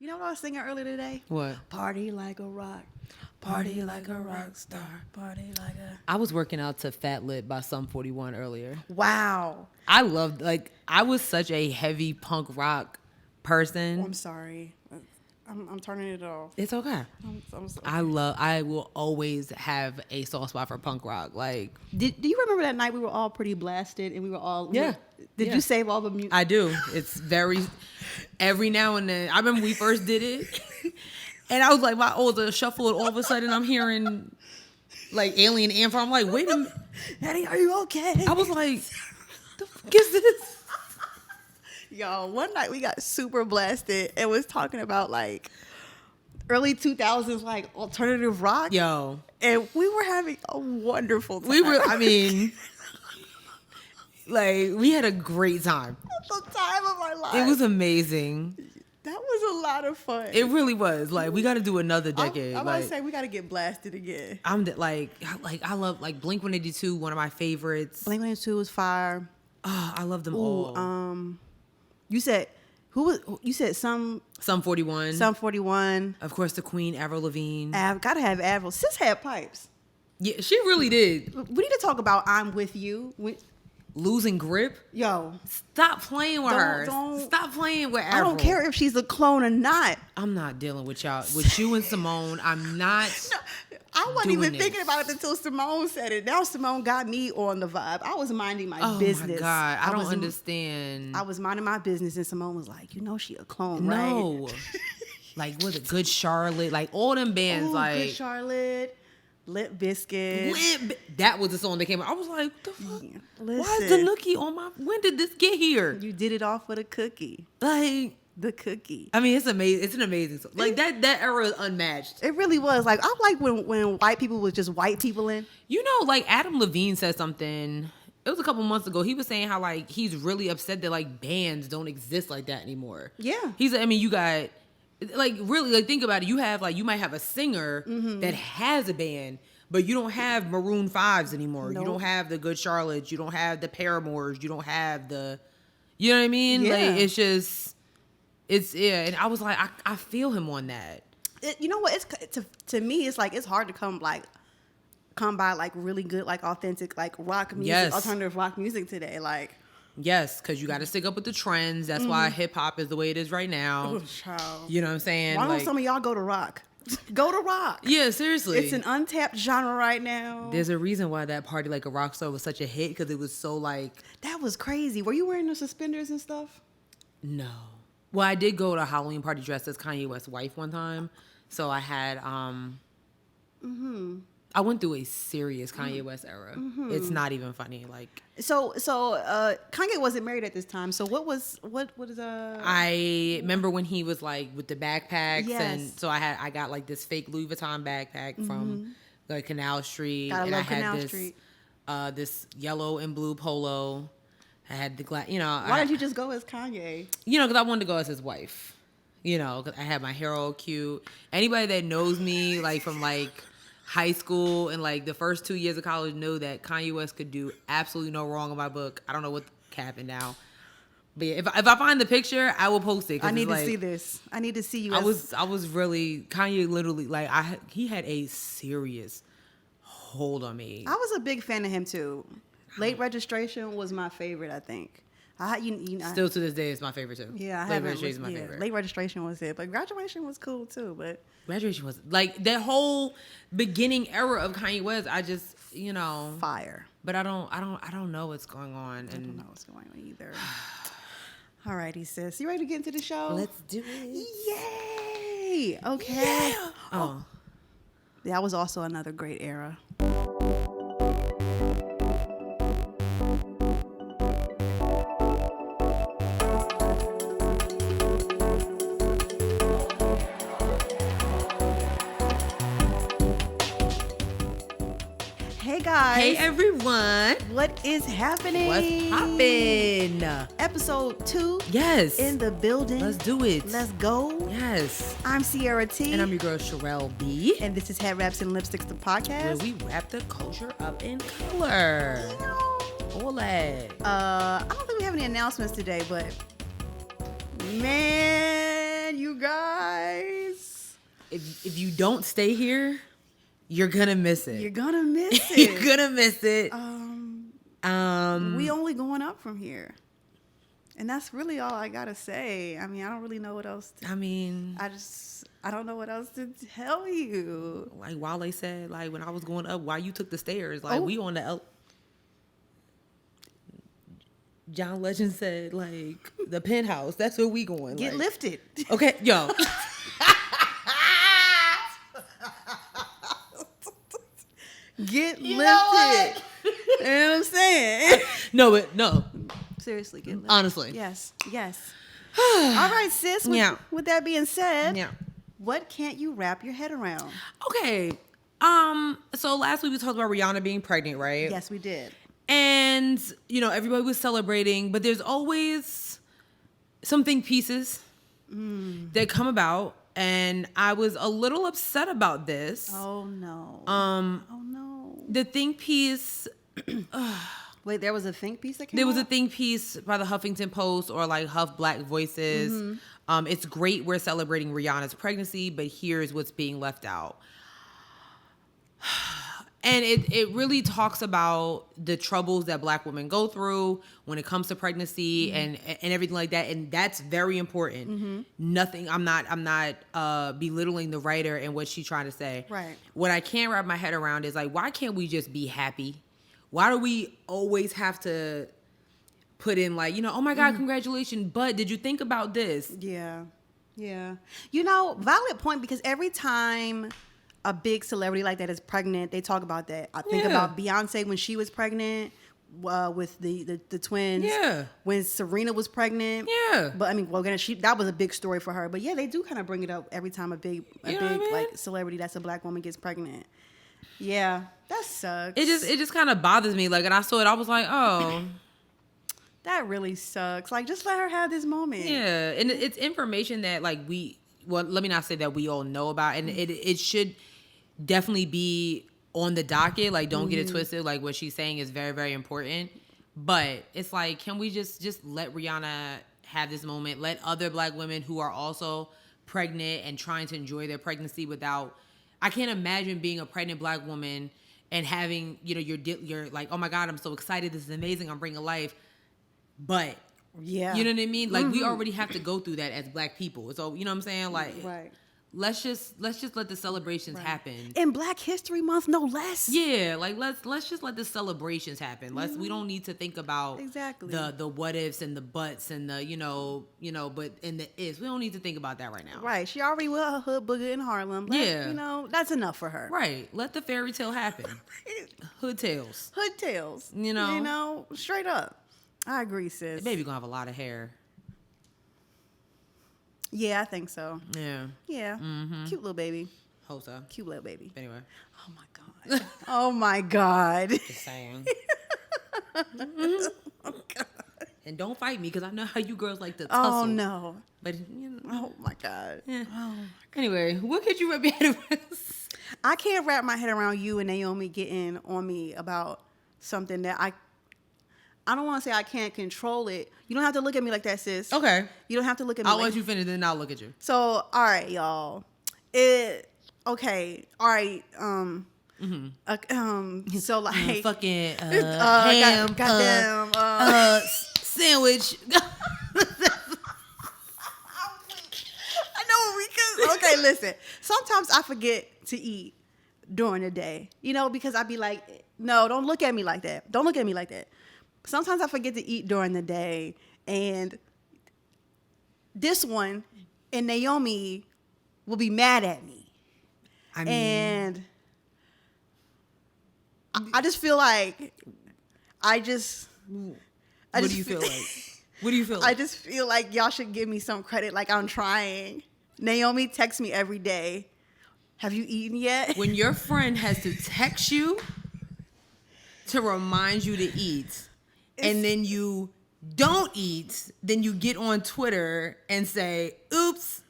You know what I was singing earlier today? What? Party like a rock. Party like a rock star. Party like a... I was working out to Fat Lit by Sum 41 earlier. Wow. I loved, I was such a heavy punk rock person. I'm sorry. I'm turning it off. It's okay. I'm sorry. I will always have a soft spot for punk rock. Do you remember that night we were all pretty blasted and we were all... Yeah. Did you save all the music? I do. It's every now and then. I remember we first did it. And I was like, the shuffle, and all of a sudden I'm hearing Alien Anthem. I'm like, wait a minute. Eddie, are you okay? I was like, the fuck is this? Yo, one night we got super blasted and was talking about early 2000s alternative rock. Yo. And we were having a wonderful time. We had a great time. The time of our lives. It was amazing. That was a lot of fun. It really was. We got to do another decade. I'm about to say we got to get blasted again. I love Blink-182, one of my favorites. Blink-182 was fire. Oh, I love them all. You said Sum 41. Sum 41. Of course, the Queen, Avril Lavigne. Gotta have Avril. Sis had pipes. Yeah, she really did. We need to talk about I'm With You. Losing grip. Yo, stop playing with her. Stop playing with Avril. I don't care if she's a clone or not. I'm not dealing with y'all. With you and Simone, I'm not. No, I wasn't even thinking about it until Simone said it. Now Simone got me on the vibe. I was minding my business. Oh my God, I don't understand. I was minding my business, and Simone was like, she a clone, right? No. Was it Good Charlotte? All them bands, Good Charlotte. Lip Biscuit. That was the song that came out. I was like, the fuck? Listen, why is the nookie on my... When did this get here? You did it off with a cookie. The cookie. I mean, it's amazing. It's an amazing song. That era is unmatched. It really was. I like when white people was just white people in. Adam Levine said something... It was a couple months ago. He was saying how, he's really upset that, bands don't exist like that anymore. Yeah. He said, you got... really, think about it. You have, you might have a singer that has a band, but you don't have Maroon 5s anymore. Nope. You don't have the Good Charlottes. You don't have the Paramores. You don't have the, you know what I mean? Yeah. And I was like, I feel him on that. You know what? It's to me, it's it's hard to come by really good, authentic, rock music, yes. alternative rock music today. Yes, because you got to stick up with the trends. That's why hip hop is the way it is right now. Oh, child. You know what I'm saying? Why don't some of y'all go to rock? Go to rock. Yeah, seriously. It's an untapped genre right now. There's a reason why that Party Like a Rock Star was such a hit, because it was so That was crazy. Were you wearing the suspenders and stuff? No. Well, I did go to a Halloween party dressed as Kanye West's wife one time. So I had I went through a serious Kanye West era. It's not even funny. So Kanye wasn't married at this time. So what is I remember when he was with the backpacks, yes. and so I got this fake Louis Vuitton backpack from Canal Street, Gotta and love I had Canal this Street. This yellow and blue polo. I had the glass. Why didn't you just go as Kanye? Because I wanted to go as his wife. Because I had my hair all cute. Anybody that knows me from high school and the first 2 years of college know that Kanye West could do absolutely no wrong in my book. I don't know what happened now, but yeah, if I find the picture, I will post it. I need to see this. I need to see you. I was really Kanye. Literally, he had a serious hold on me. I was a big fan of him too. Late Registration was my favorite. I think. Still to this day, it's my favorite too. Yeah, Late Registration is my favorite. Late Registration was it, but Graduation was cool too. But Graduation was that whole beginning era of Kanye West. I just fire. But I don't know what's going on. I don't know what's going on either. Alrighty, sis, you ready to get into the show? Let's do it. Yay! Okay. Yeah. Oh, that was also another great era. Hey guys. Hey everyone. What is happening? What's poppin'? Episode 2. Yes. In the building. Let's do it. Let's go. Yes. I'm Sierra T. And I'm your girl Sherelle B. And this is Headwraps and Lipsticks, the podcast. Where we wrap the culture up in color. All that. I don't think we have any announcements today, but man, you you guys. If you don't stay here, you're gonna miss it. You're gonna miss it. You're gonna miss it. We only going up from here. And that's really all I gotta say. I mean, I don't really know what else to, I don't know what else to tell you. Like Wale said, like when I was going up, why you took the stairs? Like we on the John Legend said, like the penthouse. That's where we going. Get like, lifted. Okay, yo. Get You lifted. know what? You know what I'm saying? No. Seriously, get lifted. Honestly. Yes. All right, sis. With that being said, what can't you wrap your head around? Okay. So last week we talked about Rihanna being pregnant, right? Yes, we did. And, everybody was celebrating, but there's always some think pieces that come about. And I was a little upset about this. Oh, no. The think piece... Wait, there was a think piece that came There was out? a think piece by the Huffington Post or like Huff Black Voices. It's great we're celebrating Rihanna's pregnancy, but here's what's being left out. And it really talks about the troubles that Black women go through when it comes to pregnancy and everything like that. And that's very important. Nothing, I'm not belittling the writer and what she's trying to say. Right. What I can't wrap my head around is like, why can't we just be happy? Why do we always have to put in like, oh my God, congratulations, but did you think about this? Yeah. Valid point, because every time a big celebrity like that is pregnant, they talk about that. I think about Beyonce when she was pregnant with the twins. Yeah. When Serena was pregnant. Yeah. But I mean, that was a big story for her. But yeah, they do kind of bring it up every time a big like celebrity that's a Black woman gets pregnant. Yeah, that sucks. It just kind of bothers me. Like, and I saw it, I was like, oh. That really sucks. Like, just let her have this moment. Yeah, and it's information that like let me not say that we all know about, and it should definitely be on the docket. Like, don't get it twisted. Like, what she's saying is very, very important. But it's like, can we just let Rihanna have this moment? Let other Black women who are also pregnant and trying to enjoy their pregnancy without... I can't imagine being a pregnant Black woman and having, you're like, oh my God, I'm so excited. This is amazing. I'm bringing life. But, you know what I mean? Like, we already have to go through that as Black people. So, you know what I'm saying? Like, let's just let the celebrations happen. In Black History Month, no less. Yeah, like let's just let the celebrations happen. We don't need to think about the what ifs and the buts and the but in the ifs. We don't need to think about that right now. Right. She already with her hood booger in Harlem. That's enough for her. Right. Let the fairy tale happen. Hood tales. Straight up. I agree, sis. The baby gonna have a lot of hair. Yeah, I think so. Yeah. Yeah. Cute little baby. Hope so. Cute little baby. Anyway. Oh my God. Oh my God. Just saying. Oh God. And don't fight me, because I know how you girls like to tussle. Oh no. But oh my God. Yeah. Oh my God. Anyway, what could you wrap your head around? I can't wrap my head around you and Naomi getting on me about something that I don't want to say I can't control it. You don't have to look at me like that, sis. Okay. You don't have to look at me. I'll let you finish, then I'll look at you. So, all right, y'all. Okay. All right. So like fucking ham, goddamn sandwich. I know, because okay, listen. Sometimes I forget to eat during the day. Because I be like, no, don't look at me like that. Don't look at me like that. Sometimes I forget to eat during the day, and this one and Naomi will be mad at me. And I just feel like What do you feel like? What do you feel like? I just feel like y'all should give me some credit, like I'm trying. Naomi texts me every day. Have you eaten yet? When your friend has to text you to remind you to eat, and then you don't eat, then you get on Twitter and say, oops,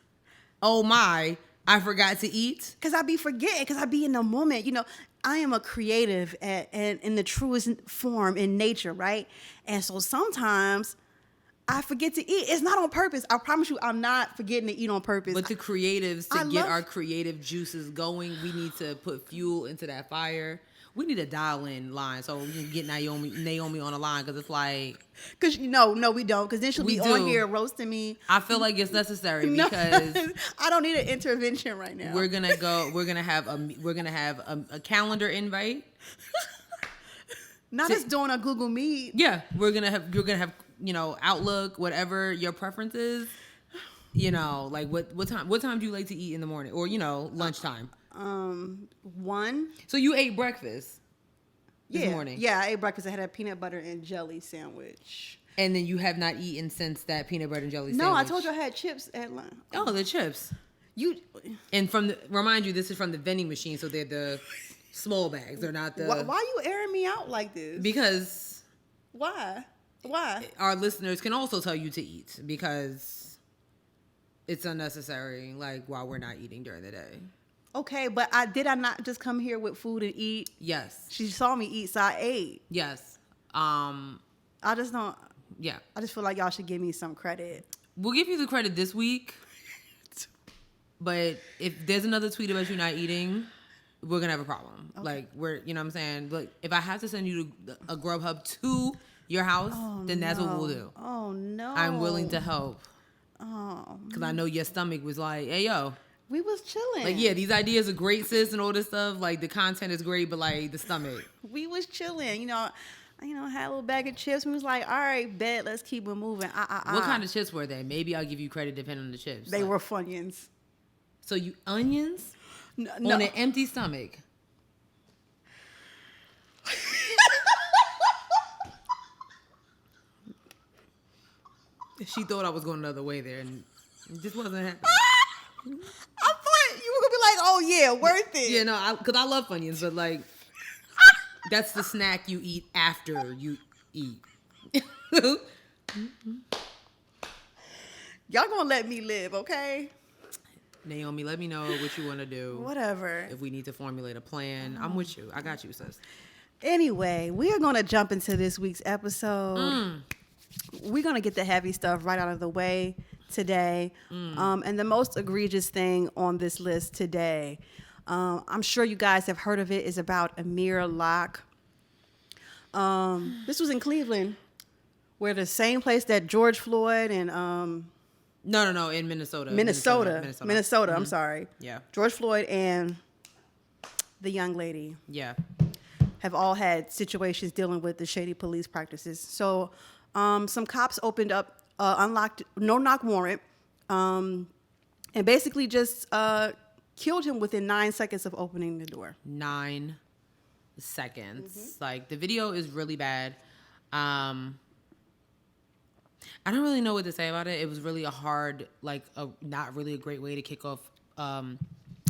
oh my, I forgot to eat. Because I be forgetting, because I be in the moment. I am a creative and in the truest form in nature, right? And so sometimes I forget to eat. It's not on purpose. I promise you, I'm not forgetting to eat on purpose. But the creatives, to get our creative juices going, we need to put fuel into that fire. We need a dial-in line so we can get Naomi on the line, because it's like... Because, no, we don't. Because then she'll be on here roasting me. I feel like it's necessary because... I don't need an intervention right now. We're gonna have a calendar invite. Not us doing a Google Meet. Yeah, you're gonna have Outlook, whatever your preference is. Like what time do you like to eat in the morning, or lunchtime? 1. So you ate breakfast this morning? Yeah, I ate breakfast. I had a peanut butter and jelly sandwich. And then you have not eaten since that peanut butter and jelly sandwich? No, I told you I had chips at lunch. Oh, the chips. And remind you, this is from the vending machine, so they're the small bags. They're not the... Why are you airing me out like this? Because... Why? Our listeners can also tell you to eat, because it's unnecessary, like, while we're not eating during the day. Okay, but did I not just come here with food and eat? Yes. She saw me eat, so I ate. Yes. I just don't... Yeah. I just feel like y'all should give me some credit. We'll give you the credit this week, but if there's another tweet about you not eating, we're going to have a problem. Okay. Like, you know what I'm saying? Like, if I have to send you a Grubhub to your house, then that's what we'll do. Oh, no. I'm willing to help. Oh. Because I know your stomach was like, hey, yo. We was chilling. Like, yeah, these ideas are great, sis, and all this stuff. Like, the content is great, but, like, the stomach. We was chilling. I had a little bag of chips. We was like, all right, bet, let's keep it moving. What kind of chips were they? Maybe I'll give you credit depending on the chips. They were Funyuns. So you onions? No. On an empty stomach? She thought I was going another way there, and it just wasn't happening. I thought you were going to be like, oh, yeah, worth it. Yeah, no, because I love Funyuns, but, like, that's the snack you eat after you eat. Y'all going to let me live, okay? Naomi, let me know what you want to do. Whatever. If we need to formulate a plan. I'm with you. I got you, sis. Anyway, we are going to jump into this week's episode. We're going to get the heavy stuff right out of the way today. And the most egregious thing on this list today, I'm sure you guys have heard of it, is about AmirLocke. This was in Cleveland, where the same place that George Floyd and... No, in Minnesota. Minnesota. Mm-hmm. I'm sorry. Yeah. George Floyd and the young lady. Yeah. Have all had situations dealing with the shady police practices. So some cops opened up unlocked no-knock warrant and basically just killed him within 9 seconds of opening the door. 9 seconds. Mm-hmm. Like, the video is really bad. I don't really know what to say about it. It was really a hard, not really a great way to kick off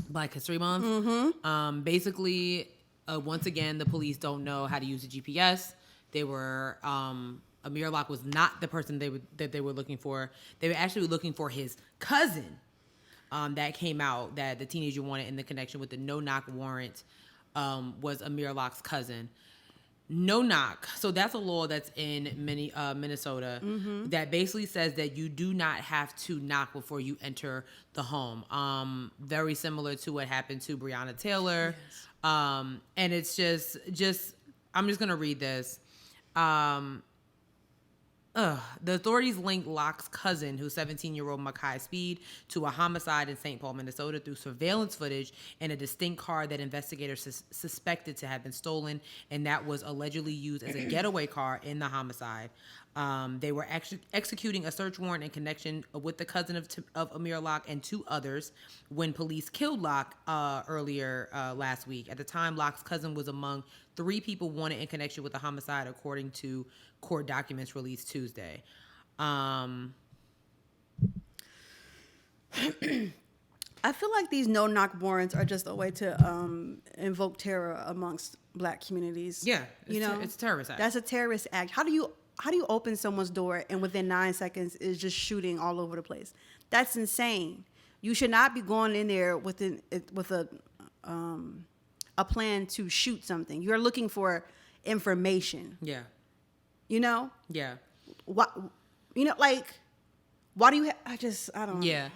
Black History Month. Mm-hmm. Basically, once again, the police don't know how to use the GPS. They were, AmirLocke was not the person that they were looking for. They were actually looking for his cousin that came out, that the teenager wanted in the connection with the no-knock warrant was AmirLocke's cousin. No knock. So that's a law that's in Minnesota that basically says that you do not have to knock before you enter the home. Very similar to what happened to Breonna Taylor. Yes. And it's just I'm just going to read this. The authorities linked Locke's cousin, who's 17-year-old Makai Speed, to a homicide in St. Paul, Minnesota through surveillance footage and a distinct car that investigators suspected to have been stolen, and that was allegedly used as a getaway car in the homicide. They were executing a search warrant in connection with the cousin of AmirLocke and 2 others when police killed Locke earlier last week. At the time, Locke's cousin was among 3 people wanted in connection with the homicide, according to court documents released Tuesday. I feel like these no-knock warrants are just a way to invoke terror amongst Black communities. Yeah, it's a terrorist act. That's a terrorist act. How do you open someone's door and within 9 seconds is just shooting all over the place? That's insane. You should not be going in there with a plan to shoot something. You're looking for information. Yeah. You know? Yeah. What? You know, like, why do you? I don't know. Yeah.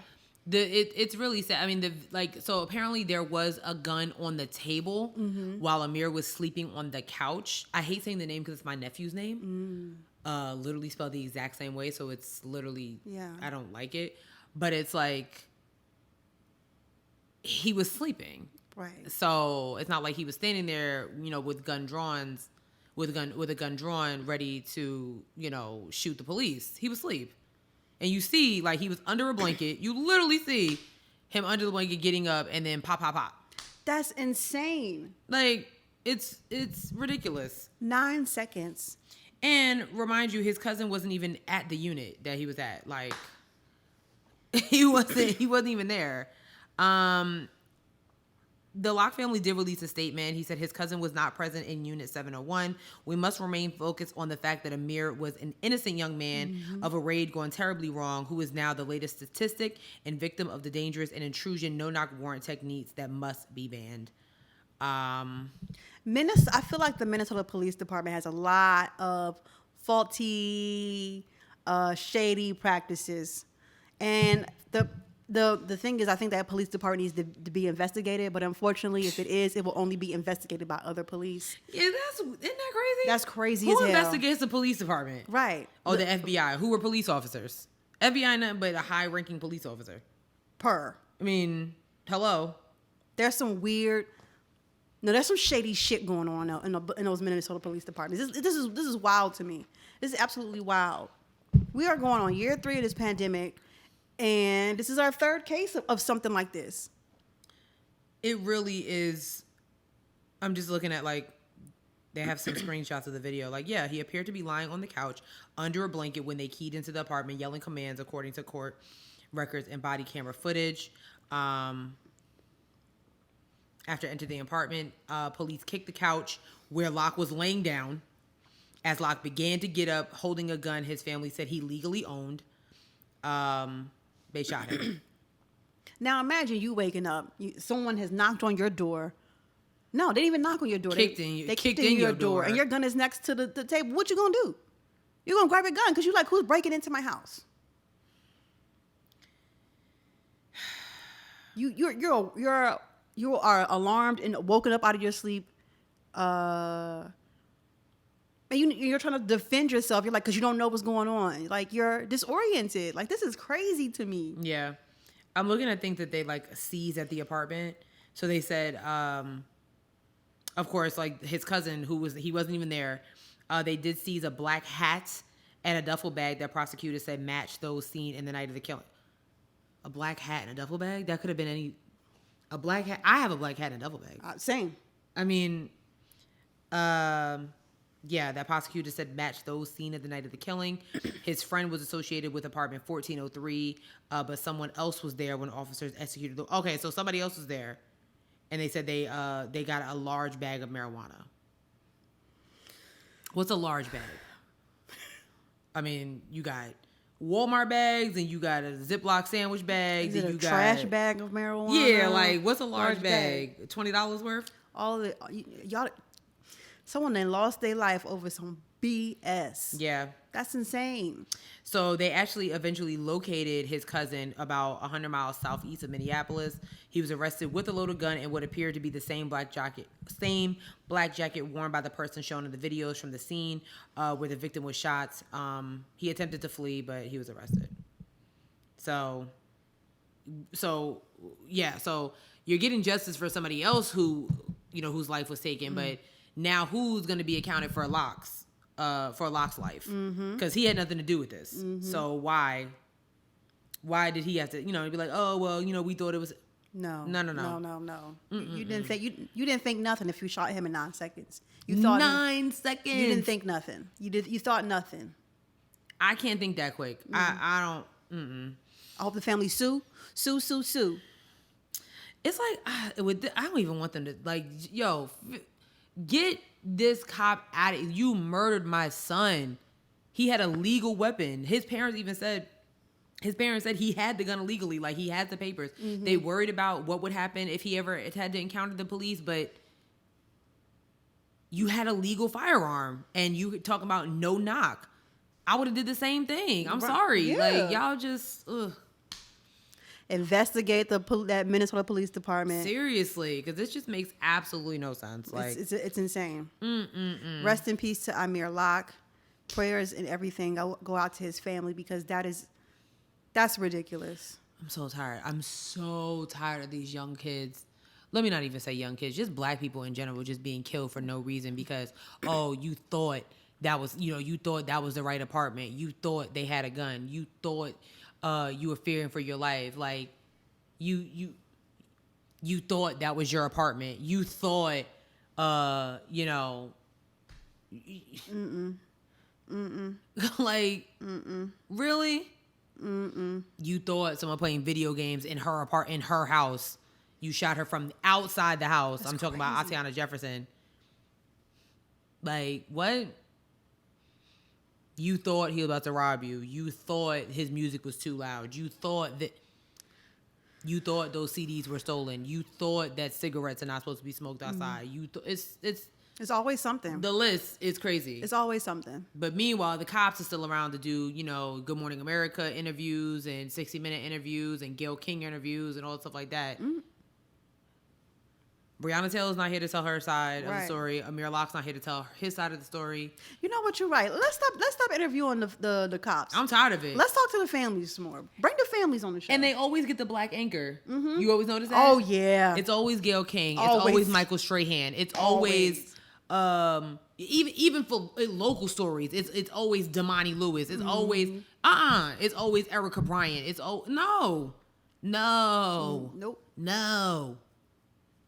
It's really sad. I mean, so apparently there was a gun on the table while Amir was sleeping on the couch. I hate saying the name because it's my nephew's name. Literally spelled the exact same way, so it's literally, I don't like it. But it's like, he was sleeping. Right. So it's not like he was standing there, with a gun drawn, ready to, shoot the police. He was asleep. And you see, like, he was under a blanket. You literally see him under the blanket getting up and then pop, pop, pop. That's insane. Like, it's ridiculous. 9 seconds. And remind you, his cousin wasn't even at the unit that he was at. Like, he wasn't even there. The Locke family did release a statement. He said his cousin was not present in Unit 701. We must remain focused on the fact that Amir was an innocent young man of a raid gone terribly wrong, who is now the latest statistic and victim of the dangerous and intrusion no-knock warrant techniques that must be banned. I feel like the Minnesota Police Department has a lot of faulty, shady practices. And the thing is, I think that police department needs to be investigated, but unfortunately, if it is, it will only be investigated by other police. Yeah, isn't that crazy? That's crazy Who as hell. Who investigates the police department? Right. Oh, the FBI. Who were police officers? FBI, nothing but a high-ranking police officer. I mean, hello. There's some shady shit going on in those Minnesota police departments. This is wild to me. This is absolutely wild. We are going on year 3 of this pandemic. And this is our 3rd case of something like this. It really is. I'm just looking at, like, they have some screenshots of the video. Like, yeah, he appeared to be lying on the couch under a blanket when they keyed into the apartment, yelling commands according to court records and body camera footage. After entering the apartment, police kicked the couch where Locke was laying down. As Locke began to get up, holding a gun his family said he legally owned. They shot him. Now imagine you waking up. Someone has knocked on your door. No, they didn't even knock on your door. They kicked in your door. And your gun is next to the table. What you gonna do? You're gonna grab your gun because you're like, who's breaking into my house? You are alarmed and woken up out of your sleep. And you're trying to defend yourself. You're like, because you don't know what's going on. Like, you're disoriented. Like, this is crazy to me. Yeah. I'm looking at things that they, like, seized at the apartment. So they said, of course, like, his cousin, he wasn't even there. They did seize a black hat and a duffel bag that prosecutors said matched those seen in the night of the killing. A black hat and a duffel bag? That could have been a black hat. I have a black hat and a duffel bag. Same. I mean, yeah, that prosecutor said match those seen at the night of the killing. His friend was associated with apartment 1403, but someone else was there when officers executed. Okay, so somebody else was there, and they said they got a large bag of marijuana. What's a large bag? I mean, you got Walmart bags, and you got a Ziploc sandwich bag. Is it a trash bag of marijuana? Yeah, like, what's a large bag? $20 worth? All of it. Y'all... Someone that lost their life over some BS. Yeah. That's insane. So they actually eventually located his cousin about 100 miles southeast of Minneapolis. He was arrested with a loaded gun and what appeared to be the same black jacket worn by the person shown in the videos from the scene where the victim was shot. He attempted to flee, but he was arrested. So yeah. So you're getting justice for somebody else whose life was taken, but now who's going to be accounted for Locke's life? Because he had nothing to do with this. So why did he have to, be like, oh, well, we thought it was. No. You didn't think nothing if you shot him in 9 seconds. You thought 9 seconds. You didn't think nothing. You thought nothing. I can't think that quick. I don't. I hope the family sue. It's like, I don't even want them to, like, yo, get this cop out of it. You murdered my son. He had a legal weapon. His parents said he had the gun illegally. Like, he had the papers. They worried about what would happen if he ever had to encounter the police, but you had a legal firearm and you talk about no knock. I would have did the same thing. I'm Right. sorry. Yeah. Like, y'all just, Investigate that Minnesota Police Department. seriously, because this just makes absolutely no sense. Like, It's insane. Rest in peace to AmirLocke. Prayers and everything go out to his family because that's ridiculous. I'm so tired. I'm so tired of these young kids. Let me not even say young kids, just black people in general just being killed for no reason because, you thought that was, you thought that was the right apartment. You thought they had a gun. You thought you were fearing for your life. Like, you thought that was your apartment. You thought, like, really? You thought someone playing video games in her house. You shot her from outside the house. I'm talking about Atiana Jefferson. Like, what? You thought he was about to rob you. You thought his music was too loud. You thought those CDs were stolen. You thought that cigarettes are not supposed to be smoked outside. It's always something. The list is crazy. It's always something. But meanwhile, the cops are still around to do, Good Morning America interviews and 60-minute interviews and Gayle King interviews and all that stuff like that. Breonna Taylor's not here to tell her side of the story. AmirLocke's not here to tell his side of the story. You know what? You're right. Let's stop interviewing the cops. I'm tired of it. Let's talk to the families more. Bring the families on the show. And they always get the black anchor. You always notice that? Oh, yeah. It's always Gayle King. It's Always. always Michael Strahan. It's always even for local stories. It's always Damani Lewis. It's always It's always Erica Bryant. No. No.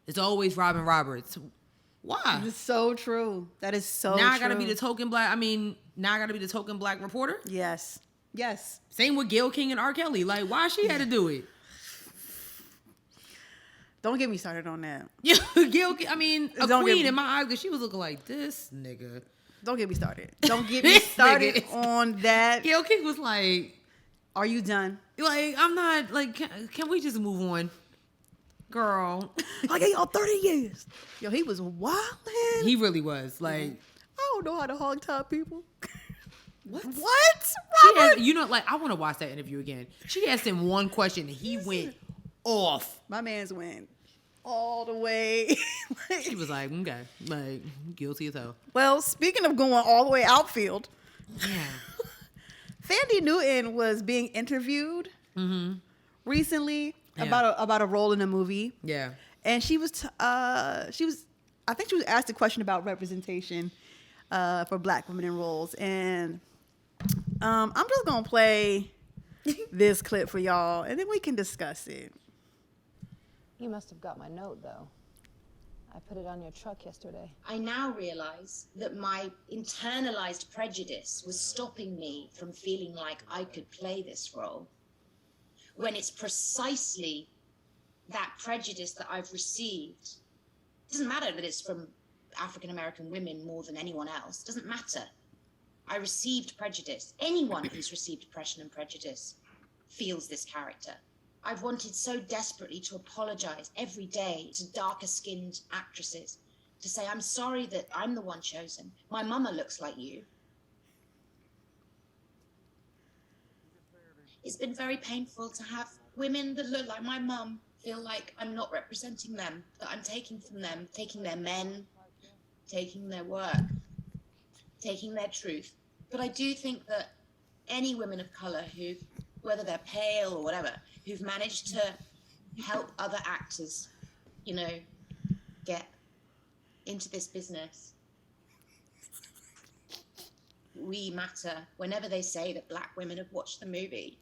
It's always Robin Roberts. Why? It's so true. That is so true. Now I gotta be the token black reporter? Yes. Same with Gayle King and R. Kelly. Like, why she had to do it? Don't get me started on that. Yeah, Gayle King, Don't queen get- in my eyes, because she was looking like this nigga. Don't get me started. Don't get me started Nigga. on that. Gayle King was like, Are you done? like, I'm not, like, can we just move on? Girl. I gave y'all 30 years. Yo, he was wildin'. He really was. Like, I don't know how to hog tie people. what? What? She Robert? asked, I want to watch that interview again. She asked him one question and he went off. My man's went all the way. She was like, okay, like, guilty as hell. Well, speaking of going all the way outfield, Yeah. ThandieNewton was being interviewed recently about a role in a movie. Yeah. And she was I think she was asked a question about representation for black women in roles. And I'm just going to play this clip for y'all, and then we can discuss it. You must have got my note, though. I put it on your truck yesterday. I now realize that my internalized prejudice was stopping me from feeling like I could play this role, when it's precisely that prejudice that I've received. It doesn't matter that it's from African-American women more than anyone else. It doesn't matter. I received prejudice. Anyone who's received oppression and prejudice feels this character. I've wanted so desperately to apologize every day to darker-skinned actresses, to say, I'm sorry that I'm the one chosen. My mama looks like you. It's been very painful to have women that look like my mum feel like I'm not representing them, that I'm taking from them, taking their men, taking their work, taking their truth. But I do think that any women of color who, whether they're pale or whatever, who've managed to help other actors, get into this business, we matter. Whenever they say that black women have watched the movie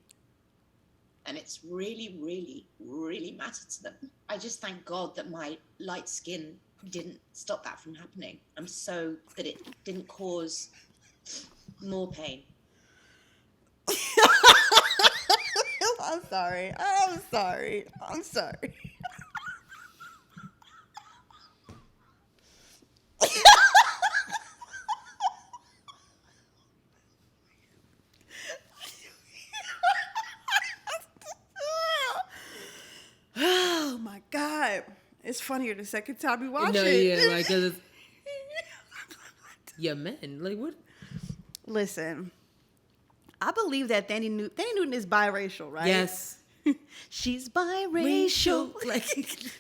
and it's really, really, really mattered to them, I just thank God that my light skin didn't stop that from happening. I'm so that it didn't cause more pain. I'm sorry. Oh my God. It's funnier the second time you watch it. Yeah, like, 'cause it's, men, like, what? Listen, I believe that Thandie Newton is biracial, right? Yes. She's biracial. Like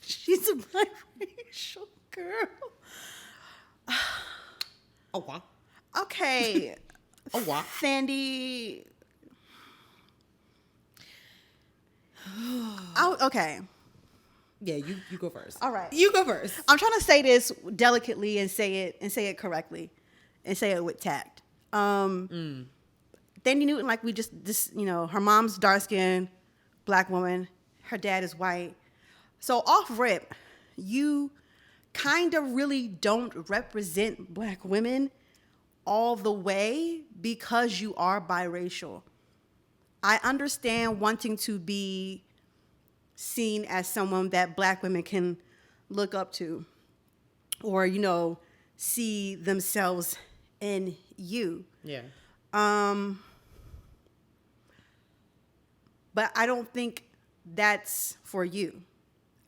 She's a biracial girl. oh wow. Okay. Oh wow. Thandie. Okay. Yeah, you go first. All right. You go first. I'm trying to say this delicately and say it correctly and say it with tact. Thandie Newton, like her mom's dark skinned Black woman, her dad is white. So off rip, you kind of really don't represent Black women all the way because you are biracial. I understand wanting to be seen as someone that Black women can look up to or, see themselves in you. Yeah. But I don't think that's for you.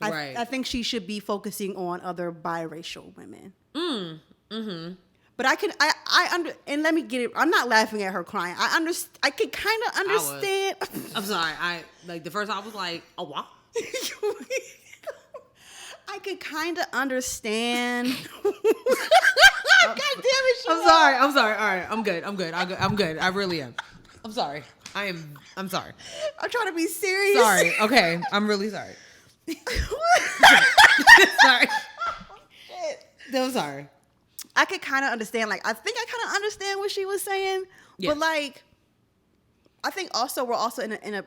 Right. I think she should be focusing on other biracial women. But and let me get it. I'm not laughing at her crying. I could kind of understand. I'm sorry. The first time I was like, oh wow. I could kind of understand. God damn it! I'm sorry. All right. I'm good. I really am. I'm sorry. I'm sorry. I'm trying to be serious. Sorry. Okay. I'm really sorry. Sorry. I'm sorry. I could kind of understand. I think I kind of understand what she was saying. Yeah. But I think also we're also in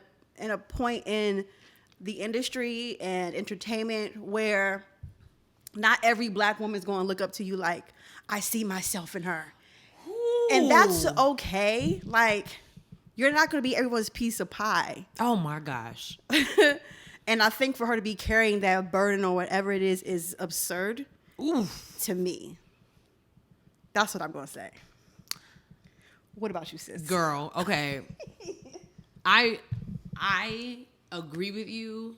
a point in the industry and entertainment where not every Black woman is going to look up to you like, I see myself in her. Ooh. And that's okay. You're not going to be everyone's piece of pie. Oh my gosh. And I think for her to be carrying that burden or whatever it is absurd. Oof. To me. That's what I'm going to say. What about you, sis? Girl, okay. I agree with you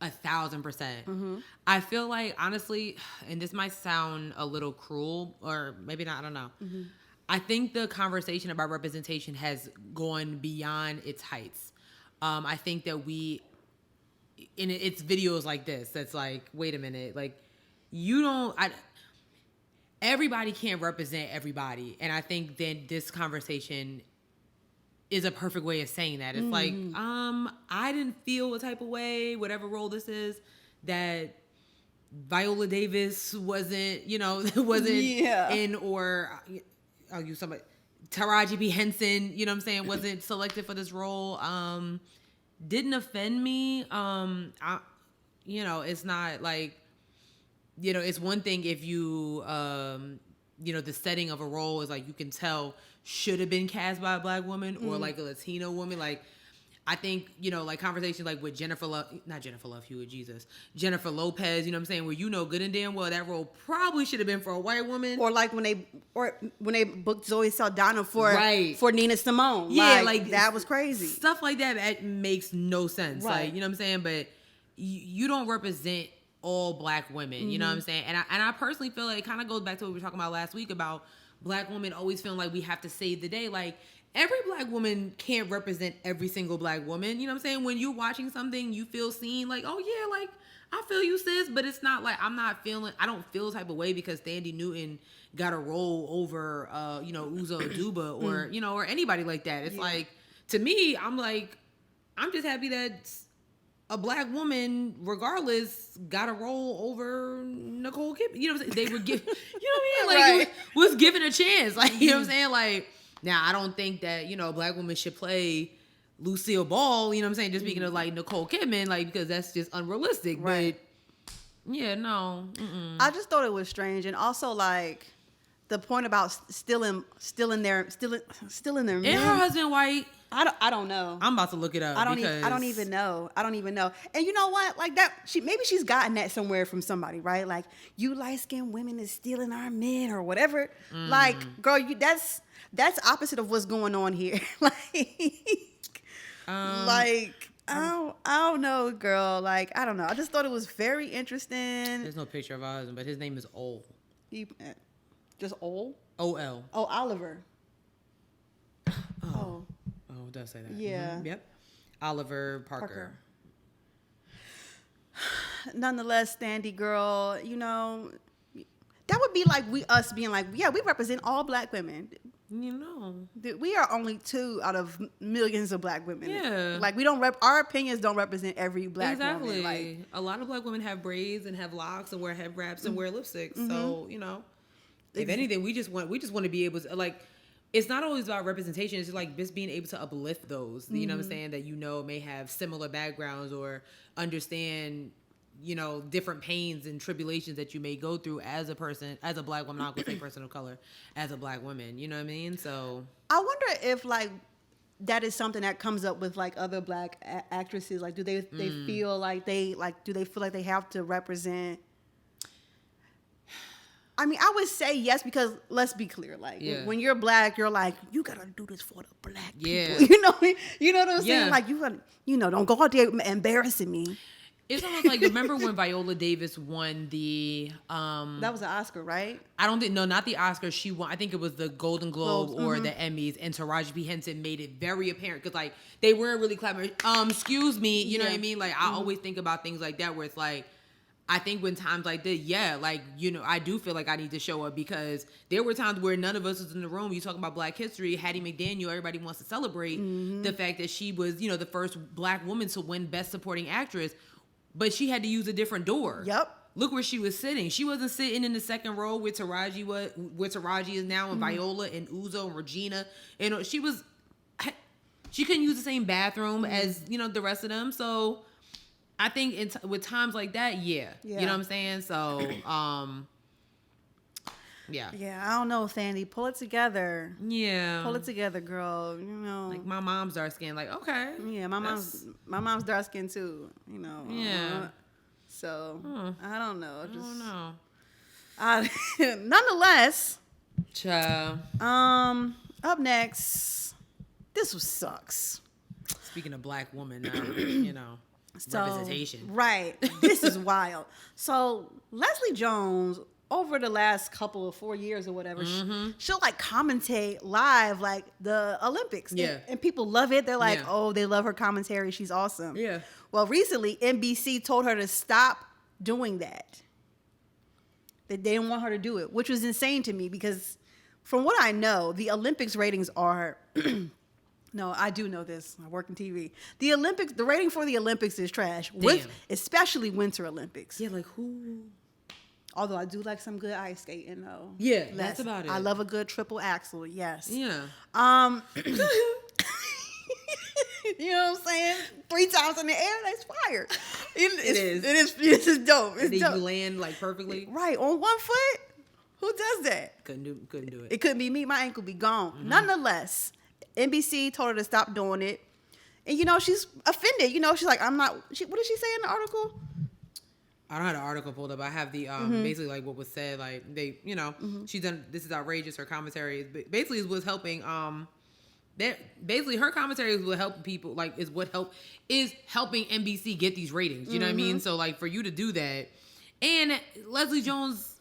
1,000%. Mm-hmm. I feel like, honestly, and this might sound a little cruel, or maybe not, I don't know. Mm-hmm. I think the conversation about representation has gone beyond its heights. I think that it's videos like this that's like, wait a minute, everybody can't represent everybody. And I think that this conversation is a perfect way of saying that. It's I didn't feel a type of way, whatever role this is, that Viola Davis wasn't in, or I'll use somebody, Taraji P. Henson, wasn't selected for this role. Didn't offend me. It's not like, it's one thing if you, the setting of a role is you can tell should have been cast by a Black woman or a Latino woman. I think, conversations with Jennifer Lopez, you know what I'm saying? Where good and damn well that role probably should have been for a white woman. Or when they booked Zoe Saldana for Nina Simone. Yeah, that was crazy. Stuff like that makes no sense. Right. You know what I'm saying? But you don't represent all Black women, you know what I'm saying? And I personally feel like it kind of goes back to what we were talking about last week about Black women always feeling like we have to save the day. Every Black woman can't represent every single Black woman. You know what I'm saying? When you're watching something, you feel seen, I feel you, sis, but it's not I don't feel the type of way because Thandie Newton got a role over, Uzo Aduba or, or anybody like that. It's to me, I'm just happy that a Black woman, regardless, got a role over Nicole Kidman. You know what I'm saying? They were given, right. was given a chance. You know what I'm saying? Now, I don't think that, Black women should play Lucille Ball, you know what I'm saying? Just speaking of Nicole Kidman, because that's just unrealistic. Right. But yeah, no. Mm-mm. I just thought it was strange. And also the point about still in their and her husband white. I don't know. I'm about to look it up. I don't even know. And you know what? Maybe she's gotten that somewhere from somebody, right? You light-skinned women is stealing our men or whatever. Girl, that's opposite of what's going on here. I don't know, girl. I don't know. I just thought it was very interesting. There's no picture of her husband, but his name is Ol. Just Ol? O-L. Oh, Oliver. Oh. does say that. Yeah. Yep. Oliver Parker. Nonetheless, Thandie girl, you know, that would be like us being like, yeah, we represent all black women. You know, We are only 2 out of millions of black women. Yeah. Like our opinions don't represent every black woman. Like, a lot of black women have braids and have locks and wear head wraps and wear lipsticks. Mm-hmm. So, you know, if anything, we just want to be able to, like, it's not always about representation. It's just like just being able to uplift those, you know what I'm saying, that, you know, may have similar backgrounds or understand, you know, different pains and tribulations that you may go through as a person, as a black woman. I'm not gonna say person of color, as a black woman. You know what I mean? So I wonder if like that is something that comes up with like other black actresses. Like, do they feel like do they feel like they have to represent? I mean, I would say yes, because let's be clear. Like, when you're black, you're like, you gotta do this for the black people. You know what I'm saying? Like, you gotta, you know, don't go out there embarrassing me. it's almost like, remember when Viola Davis won the that was an Oscar, right? I don't think, no, not the Oscar. She won, I think it was the Golden Globe or the Emmys, and Taraji P. Henson made it very apparent because, like, they weren't really clapping. Excuse me, you know what I mean? Like, I always think about things like that where it's like, I think when times like this, like, you know, I do feel like I need to show up, because there were times where none of us was in the room. You talk about Black history, Hattie McDaniel, everybody wants to celebrate the fact that she was, you know, the first black woman to win Best Supporting Actress, but she had to use a different door. Yep. Look where she was sitting. She wasn't sitting in the second row where Taraji is now, and Viola and Uzo and Regina. And she couldn't use the same bathroom as, you know, the rest of them. So I think with times like that, you know what I'm saying? So, yeah. Yeah, I don't know, Thandie. Pull it together. Yeah. Pull it together, girl. You know. Like, my mom's dark skin. Like, okay. Yeah, my mom's dark skin too. You know. Yeah. So I don't know. I don't know. Nonetheless, Child. up next, this sucks. Speaking of black woman, you know, representation. Right. This is wild. So LeslieJones, over the last couple of 4 years or whatever, she'll like commentate live like the Olympics. Yeah. And people love it. They're like, oh, they love her commentary. She's awesome. Yeah. Well, recently NBC told her to stop doing that. They didn't want her to do it, which was insane to me, because from what I know, the Olympics ratings are no, I do know this. I work in TV. The rating for the Olympics is trash. Especially Winter Olympics. Yeah, like who? Although I do like some good ice skating though. Yeah, that's about it. I love a good triple axel, yes. Yeah. You know what I'm saying? 3 times in the air, that's fire. It is. It is dope. It's dope. You land like perfectly. Right, on one foot? Who does that? Couldn't do it. It couldn't be me. My ankle be gone. Nonetheless, NBC told her to stop doing it. And, you know, she's offended. You know, she's like, I'm not. What did she say in the article? I don't have the article pulled up. I have the basically like what was said. Like they, you know, she's done. This is outrageous. Her commentary basically was helping. Basically her commentary is what help people. Like is helping NBC get these ratings. You know what I mean? So like for you to do that, and LeslieJones.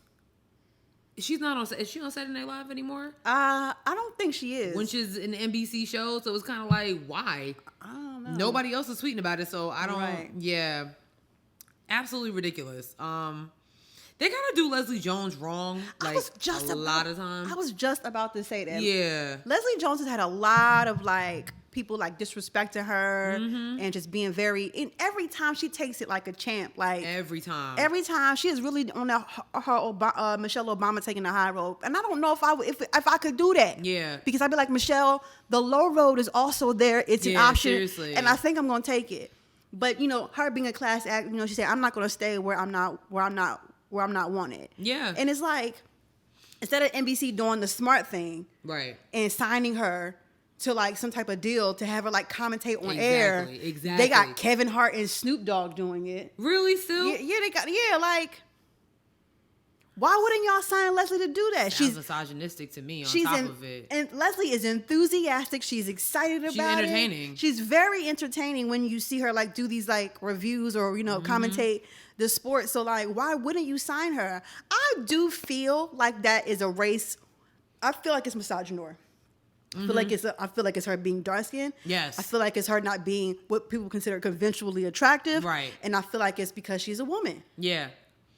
She's not on. Is she on Saturday Night Live anymore? I don't think she is. When she's an NBC show, so it's kind of like, why? I don't know. Nobody else is tweeting about it, so I don't. Right. Yeah, absolutely ridiculous. They gotta do LeslieJones wrong. Like a lot of times. I was just about to say that. Yeah, LeslieJones has had a lot of like people like disrespecting her and just being and every time she takes it like a champ, like every time she is really on her Michelle Obama taking the high road, and I don't know if I could do that. Yeah, because I'd be like, Michelle, the low road is also there. It's an option, seriously. And I think I'm gonna take it. But you know, her being a class act, you know, she said, I'm not gonna stay where I'm not wanted. Yeah, and it's like instead of NBC doing the smart thing, right, and signing her to like some type of deal to have her like commentate on air. Exactly. They got Kevin Hart and Snoop Dogg doing it. Really? Still? Yeah, they got like why wouldn't y'all sign Leslie to do that? Sounds misogynistic to me on top of it. And Leslie is enthusiastic. She's excited about it. She's entertaining. She's very entertaining when you see her like do these like reviews or, you know, commentate the sport. So like, why wouldn't you sign her? I do feel like that is a race. I feel like it's misogynoir. I feel like it's her being dark skinned. Yes. I feel like it's her not being what people consider conventionally attractive. Right. And I feel like it's because she's a woman. Yeah.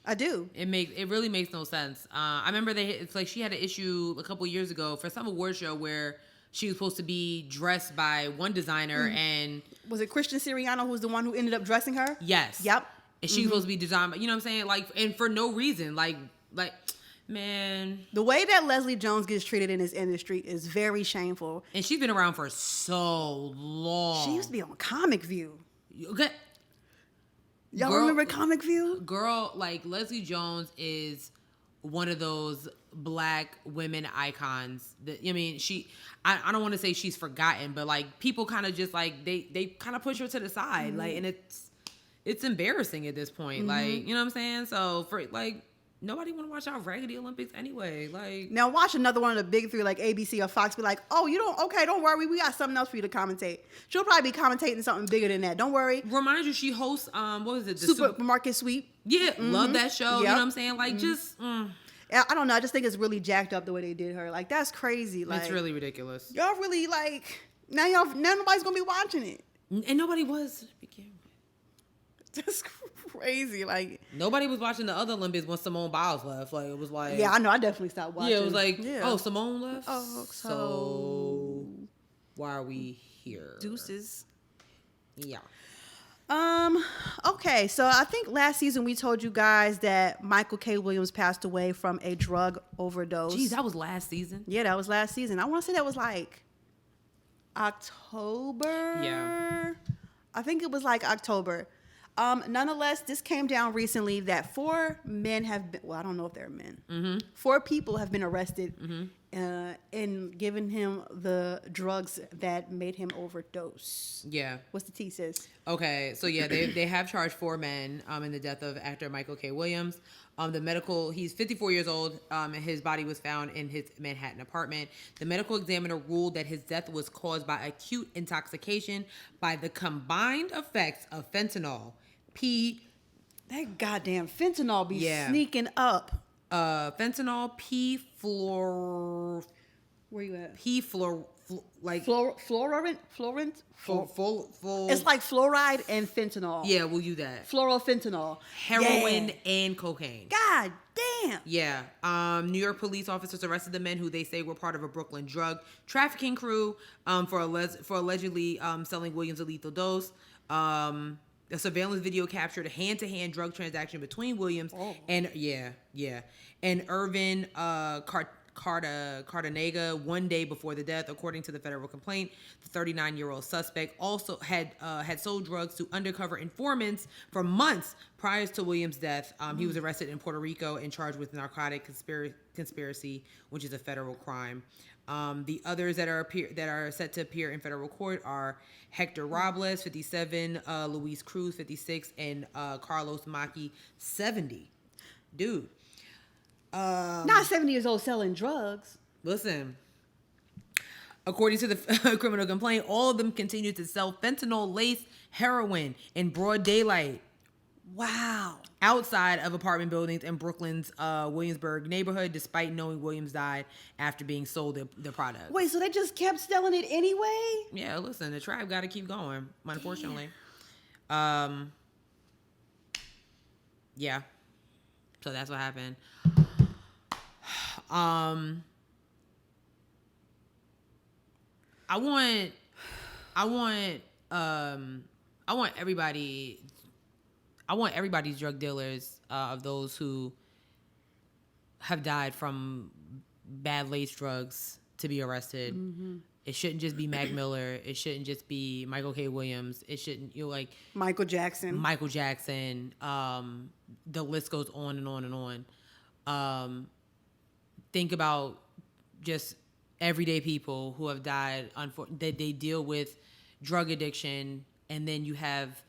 I do. It really makes no sense. I remember it's like she had an issue a couple years ago for some award show where she was supposed to be dressed by one designer and was it Christian Siriano who was the one who ended up dressing her? Yes. Yep. And she was supposed to be designed, you know what I'm saying? Like, and for no reason, like, man. The way that LeslieJones gets treated in this industry is very shameful. And she's been around for so long. She used to be on Comic View. Okay. Y'all remember Comic View? Girl, like LeslieJones is one of those black women icons that, I mean, I don't want to say she's forgotten, but like people kind of just like, they kind of push her to the side. Like, and it's embarrassing at this point. Like, you know what I'm saying? So for like, nobody want to watch our Raggedy Olympics anyway. Like, now watch another one of the big three, like ABC or Fox, be like, oh, don't worry, we got something else for you to commentate. She'll probably be commentating something bigger than that. Don't worry. Remind you, she hosts, what was it? The Supermarket Sweep. Yeah, love that show. Yep. You know what I'm saying? Like, just, I don't know. I just think it's really jacked up the way they did her. Like, that's crazy. Like, it's really ridiculous. Y'all really like now nobody's gonna be watching it. And nobody was. That's crazy. Like, nobody was watching the other Olympics when Simone Biles left. Like, it was like, yeah, I know. I definitely stopped watching. Yeah, it was like, oh, Simone left. Oh, so why are we here? Deuces. Yeah. Okay, so I think last season we told you guys that MichaelKWilliams passed away from a drug overdose. Geez, that was last season. Yeah, that was last season. I want to say that was like October. Yeah. I think it was like October. Nonetheless, this came down recently that 4 men have been, well, I don't know if they're men. 4 people have been arrested in giving him the drugs that made him overdose. Yeah. What's the T, sis? Okay, so yeah, they have charged 4 men in the death of actor MichaelKWilliams. He's 54 years old, and his body was found in his Manhattan apartment. The medical examiner ruled that his death was caused by acute intoxication by the combined effects of fentanyl, that goddamn fentanyl be sneaking up. Fentanyl, Where you at? Florent. It's like fluoride and fentanyl. Yeah, we'll use that. Fluorofentanyl. Heroin and cocaine. God damn. Yeah. New York police officers arrested the men who they say were part of a Brooklyn drug trafficking crew for allegedly selling Williams a lethal dose. A surveillance video captured a hand-to-hand drug transaction between Williams and Irvin Cardenega 1 day before the death, according to the federal complaint. The 39-year-old suspect also had sold drugs to undercover informants for months prior to Williams' death. He was arrested in Puerto Rico and charged with narcotic conspiracy, which is a federal crime. The others that are set to appear in federal court are Hector Robles, 57, Luis Cruz, 56, and Carlos Maki, 70. Dude. Not 70 years old selling drugs. Listen, according to the criminal complaint, all of them continued to sell fentanyl-laced heroin in broad daylight. Wow. Outside of apartment buildings in Brooklyn's Williamsburg neighborhood, despite knowing Williams died after being sold the product. Wait, so they just kept selling it anyway? Yeah, listen, the tribe got to keep going, unfortunately. Yeah. So that's what happened. I want everybody's drug dealers, of those who have died from bad lace drugs, to be arrested. It shouldn't just be Mac Miller. It shouldn't just be MichaelKWilliams. It shouldn't, Michael Jackson. The list goes on and on and on. Think about just everyday people who have died, that they deal with drug addiction, and then you have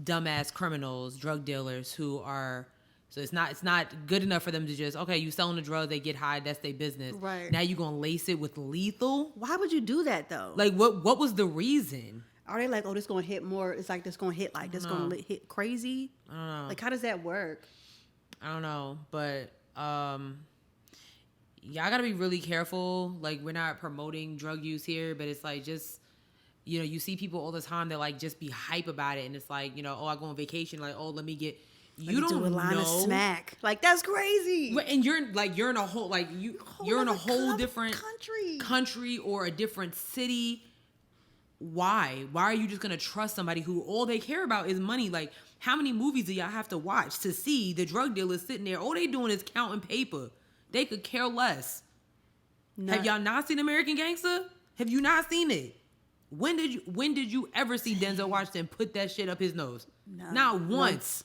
dumbass criminals, drug dealers who are, so it's not good enough for them to just, okay, you selling the drugs, they get high, that's their business. Right. Now you're going to lace it with lethal? Why would you do that though? Like what was the reason? Are they like, oh, this going to hit more? It's like this going to hit like this going to hit crazy? I don't know. Like, how does that work? I don't know, but y'all gotta be really careful. Like, we're not promoting drug use here, but it's like, just, you know, you see people all the time that like just be hype about it, and it's like, you know, oh, I go on vacation, like, oh, let me get. You don't do a line know. of smack. Like, that's crazy. And you're in a whole, like, you're in a whole different country or a different city. Why are you just gonna trust somebody who all they care about is money? Like, how many movies do y'all have to watch to see the drug dealers sitting there? All they doing is counting paper. They could care less. Have y'all not seen American Gangster? Have you not seen it? When did you ever see Denzel Washington put that shit up his nose? No. Not once.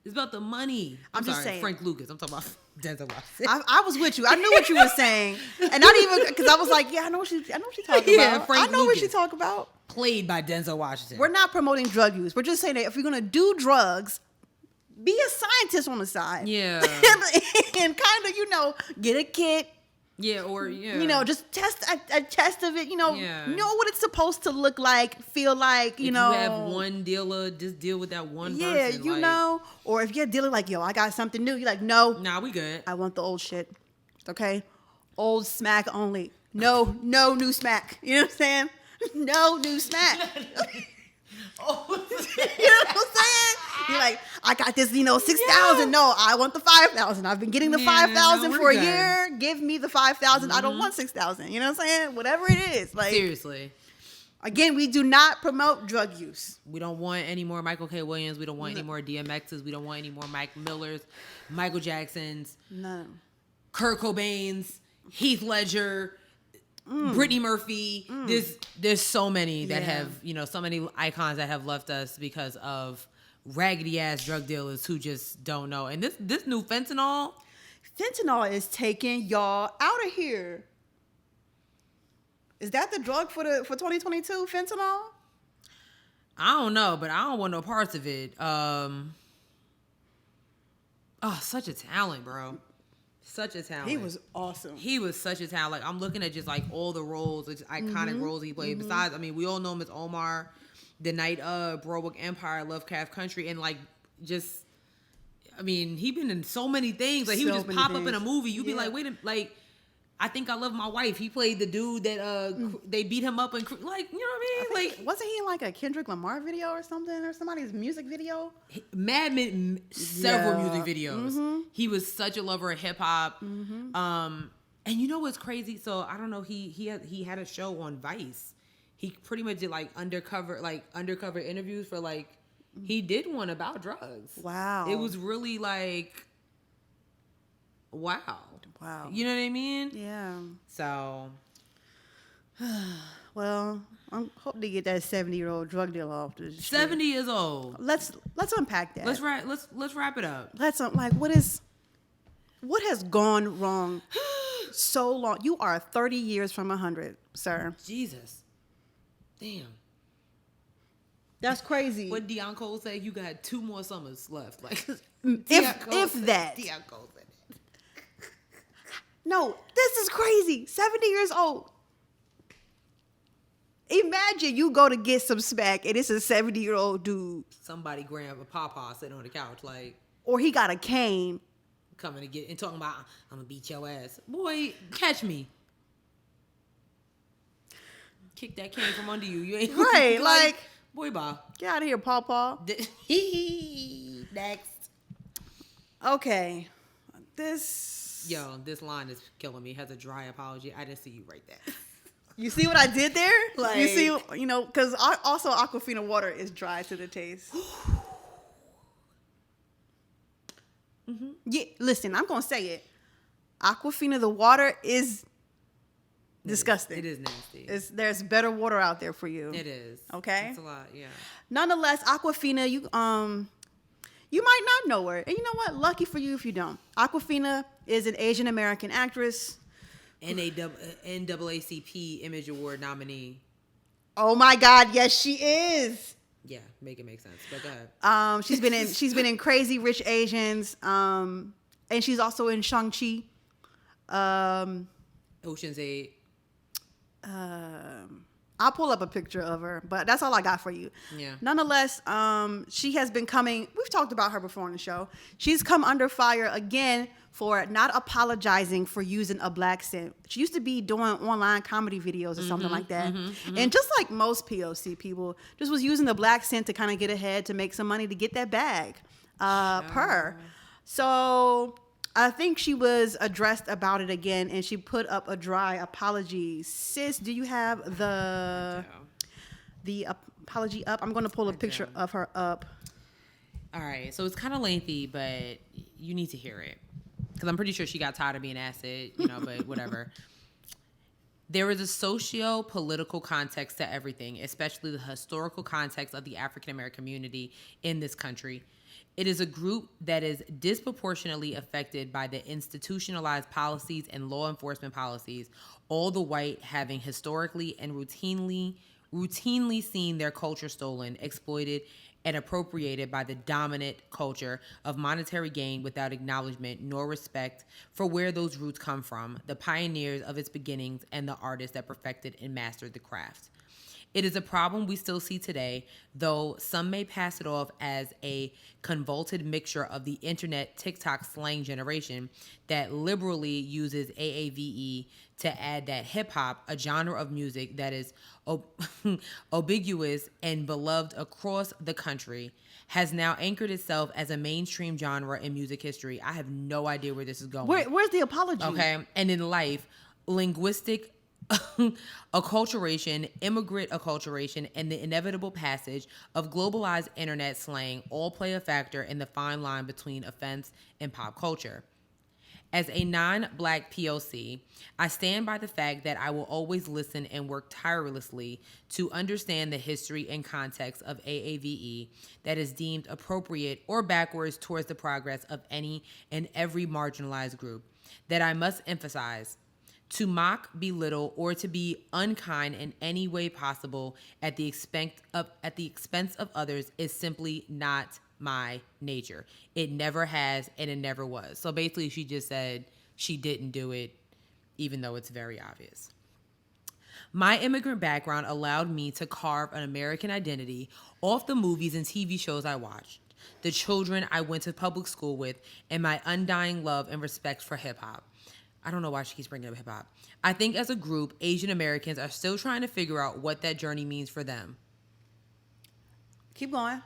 It's about the money. I'm just saying. Frank Lucas. I'm talking about Denzel Washington. I was with you. I knew what you were saying, and not even because I was like, yeah, I know what she talking Yeah, about. Frank I know what Lucas. she talking about. Played by Denzel Washington. We're not promoting drug use. We're just saying that if you're gonna do drugs, be a scientist on the side. Yeah. And kind of, you know, get a kit. Yeah, or yeah. You know, just test a test of it. You know, know what it's supposed to look like, feel like. You know, you have one dealer, just deal with that one person. Yeah, you know. Or if you're dealing like, yo, I got something new. You're like, no, nah, we good. I want the old shit. Okay, old smack only. No new smack. You know what I'm saying? No new smack. Oh, You know what I'm saying? You're like, I got this, 6,000. No, I want the 5,000. I've been getting the 5,000 for a year. Give me the 5,000. I don't want 6,000. You know what I'm saying? Whatever it is. Like, seriously. Again, we do not promote drug use. We don't want any more Michael K. Williams. We don't want any more DMXs. We don't want any more Mike Millers, Michael Jacksons, None. Kurt Cobains, Heath Ledger, Brittany Murphy. There's so many that have, so many icons that have left us because of raggedy ass drug dealers who just don't know. And this new fentanyl is taking y'all out of here. Is that the drug for 2022? Fentanyl? I don't know, but I don't want no parts of it. Such a talent, bro. Such a talent. He was awesome. He was such a talent. Like, I'm looking at just like all the roles, just iconic roles he played. Besides, I mean, we all know him as Omar, The Night of, Broadwalk Empire, Lovecraft Country, and like just, I mean, he been in so many things. Like, he would just pop up in a movie. You'd be like, wait a minute, like, I Think I Love My Wife. He played the dude that they beat him up and like, you know what I mean? Like, wasn't he in like a Kendrick Lamar video or something, or somebody's music video? Mad Men, several music videos. He was such a lover of hip hop. And you know what's crazy? So I don't know. He had a show on Vice. He pretty much did like undercover interviews for like, he did one about drugs. Wow. It was really like, wow. You know what I mean? Yeah. So, well, I'm hoping to get that 70-year-old drug dealer off the street. 70 years old. Let's unpack that. Let's wrap it up. What has gone wrong so long? You are 30 years from 100, sir. Jesus. Damn. That's crazy. What Deion Cole said, you got 2 more summers left. Like, if that. Deion Cole said it. No, this is crazy. 70 years old. Imagine you go to get some smack and it's a 70-year-old dude. Somebody grab a pawpaw sitting on the couch, like, or he got a cane. Coming to get and talking about, I'm gonna beat your ass. Boy, catch me. Kick that cane from under you. You ain't right, like, boy, bye. Get out of here, pawpaw. Next. Okay. This line is killing me. It has a dry apology. I didn't see you write that. You see what I did there? Like, you see, because also Awkwafina water is dry to the taste. Yeah, listen, I'm gonna say it. Awkwafina, the water is disgusting. It is nasty. There's better water out there for you. It is. Okay. It's a lot. Yeah. Nonetheless, Awkwafina, you might not know her, and you know what? Lucky for you if you don't. Awkwafina is an Asian American actress. NAACP Image Award nominee. Oh my God, yes, she is. Yeah, make it make sense. But go ahead. She's been in Crazy Rich Asians. And she's also in Shang-Chi. Ocean's 8. I'll pull up a picture of her, but that's all I got for you. Yeah. Nonetheless, she has been coming. We've talked about her before on the show. She's come under fire again for not apologizing for using a black scent. She used to be doing online comedy videos or something like that. And just like most POC people, just was using the black scent to kind of get ahead, to make some money, to get that bag per. So I think she was addressed about it again, and she put up a dry apology. Sis, do you have the apology up? I'm going to pull a picture of her up. All right. So it's kind of lengthy, but you need to hear it. Because I'm pretty sure she got tired of being asked it, but whatever. There is a socio-political context to everything, especially the historical context of the African-American community in this country. It is a group that is disproportionately affected by the institutionalized policies and law enforcement policies, all the white having historically and routinely seen their culture stolen, exploited, and appropriated by the dominant culture of monetary gain without acknowledgement nor respect for where those roots come from, the pioneers of its beginnings, and the artists that perfected and mastered the craft. It is a problem we still see today, though some may pass it off as a convoluted mixture of the internet TikTok slang generation that liberally uses AAVE to add that hip-hop, a genre of music that is ambiguous and beloved across the country, has now anchored itself as a mainstream genre in music history. I have no idea where this is going. Where's the apology? Okay, and in life, linguistic acculturation, immigrant acculturation, and the inevitable passage of globalized internet slang all play a factor in the fine line between offense and pop culture. As a non-Black POC, I stand by the fact that I will always listen and work tirelessly to understand the history and context of AAVE that is deemed appropriate or backwards towards the progress of any and every marginalized group. That I must emphasize, to mock, belittle, or to be unkind in any way possible at the expense of others is simply not my nature. It never has, and it never was. So basically, she just said she didn't do it, even though it's very obvious. My immigrant background allowed me to carve an American identity off the movies and TV shows I watched, the children I went to public school with, and my undying love and respect for hip-hop. I don't know why she keeps bringing up hip-hop. I think as a group, Asian Americans are still trying to figure out what that journey means for them. Keep going.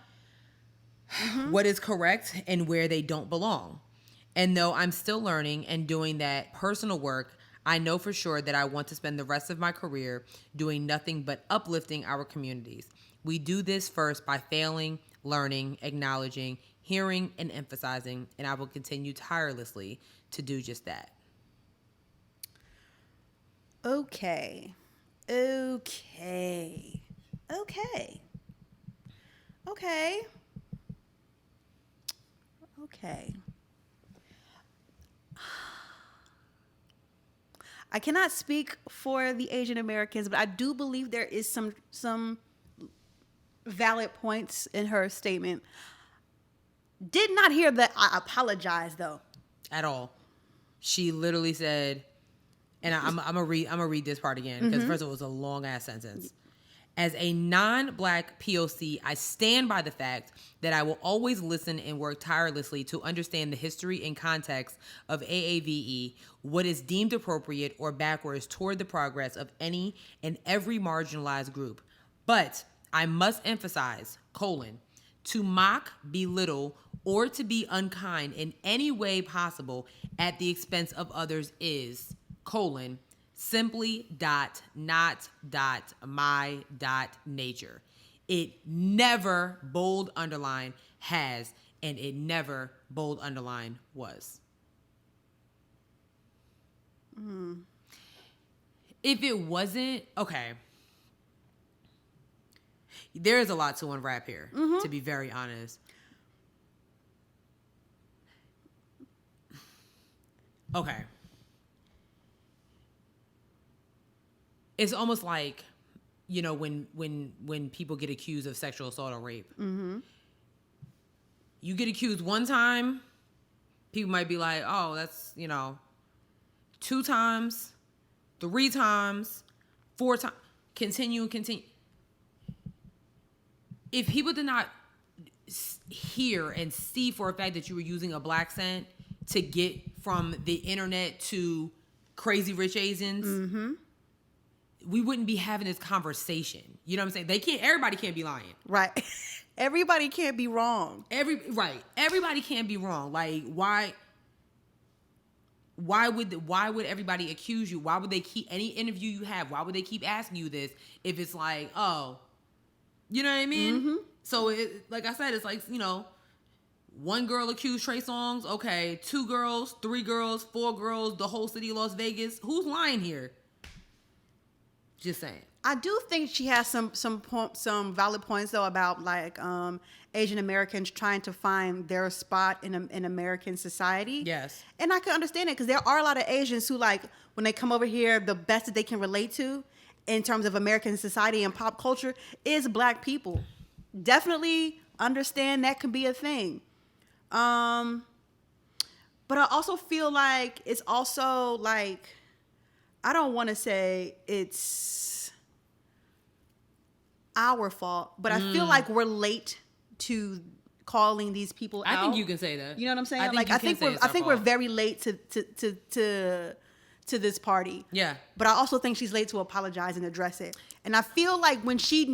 What is correct and where they don't belong. And though I'm still learning and doing that personal work, I know for sure that I want to spend the rest of my career doing nothing but uplifting our communities. We do this first by failing, learning, acknowledging, hearing, and emphasizing, and I will continue tirelessly to do just that. Okay. I cannot speak for the Asian Americans, but I do believe there is some valid points in her statement. Did not hear that I apologize though. At all. She literally said, and I'm gonna read this part again because first of all, it was a long ass sentence. As a non-Black POC, I stand by the fact that I will always listen and work tirelessly to understand the history and context of AAVE, what is deemed appropriate or backwards toward the progress of any and every marginalized group. But I must emphasize, to mock, belittle, or to be unkind in any way possible at the expense of others is, simply not my nature. It never, bold underline, has, and it never, bold underline, was. If it wasn't, okay. There is a lot to unwrap here, to be very honest. Okay. It's almost like, you know, when people get accused of sexual assault or rape. You get accused one time, people might be like, oh, that's, 2 times, 3 times, 4 times. continue. If people did not hear and see for a fact that you were using a black scent to get from the internet to Crazy Rich Asians, we wouldn't be having this conversation. You know what I'm saying? Everybody can't be lying. Right. Everybody can't be wrong. Everybody can't be wrong. Like, why would everybody accuse you? Why would they keep any interview you have? Why would they keep asking you this if it's like, oh, you know what I mean? So like I said, it's like, you know, one girl accused Trey Songz. Okay, 2 girls, 3 girls, 4 girls, the whole city of Las Vegas. Who's lying here? Just saying. I do think she has some valid points though about like Asian Americans trying to find their spot in American society. Yes. And I can understand it because there are a lot of Asians who, like, when they come over here, the best that they can relate to in terms of American society and pop culture is black people. Definitely understand that could be a thing. But I also feel like it's also like, I don't want to say it's our fault, but I feel like we're late to calling these people out. I think you can say that. You know what I'm saying? I think we're very late to this party. Yeah. But I also think she's late to apologize and address it. And I feel like when she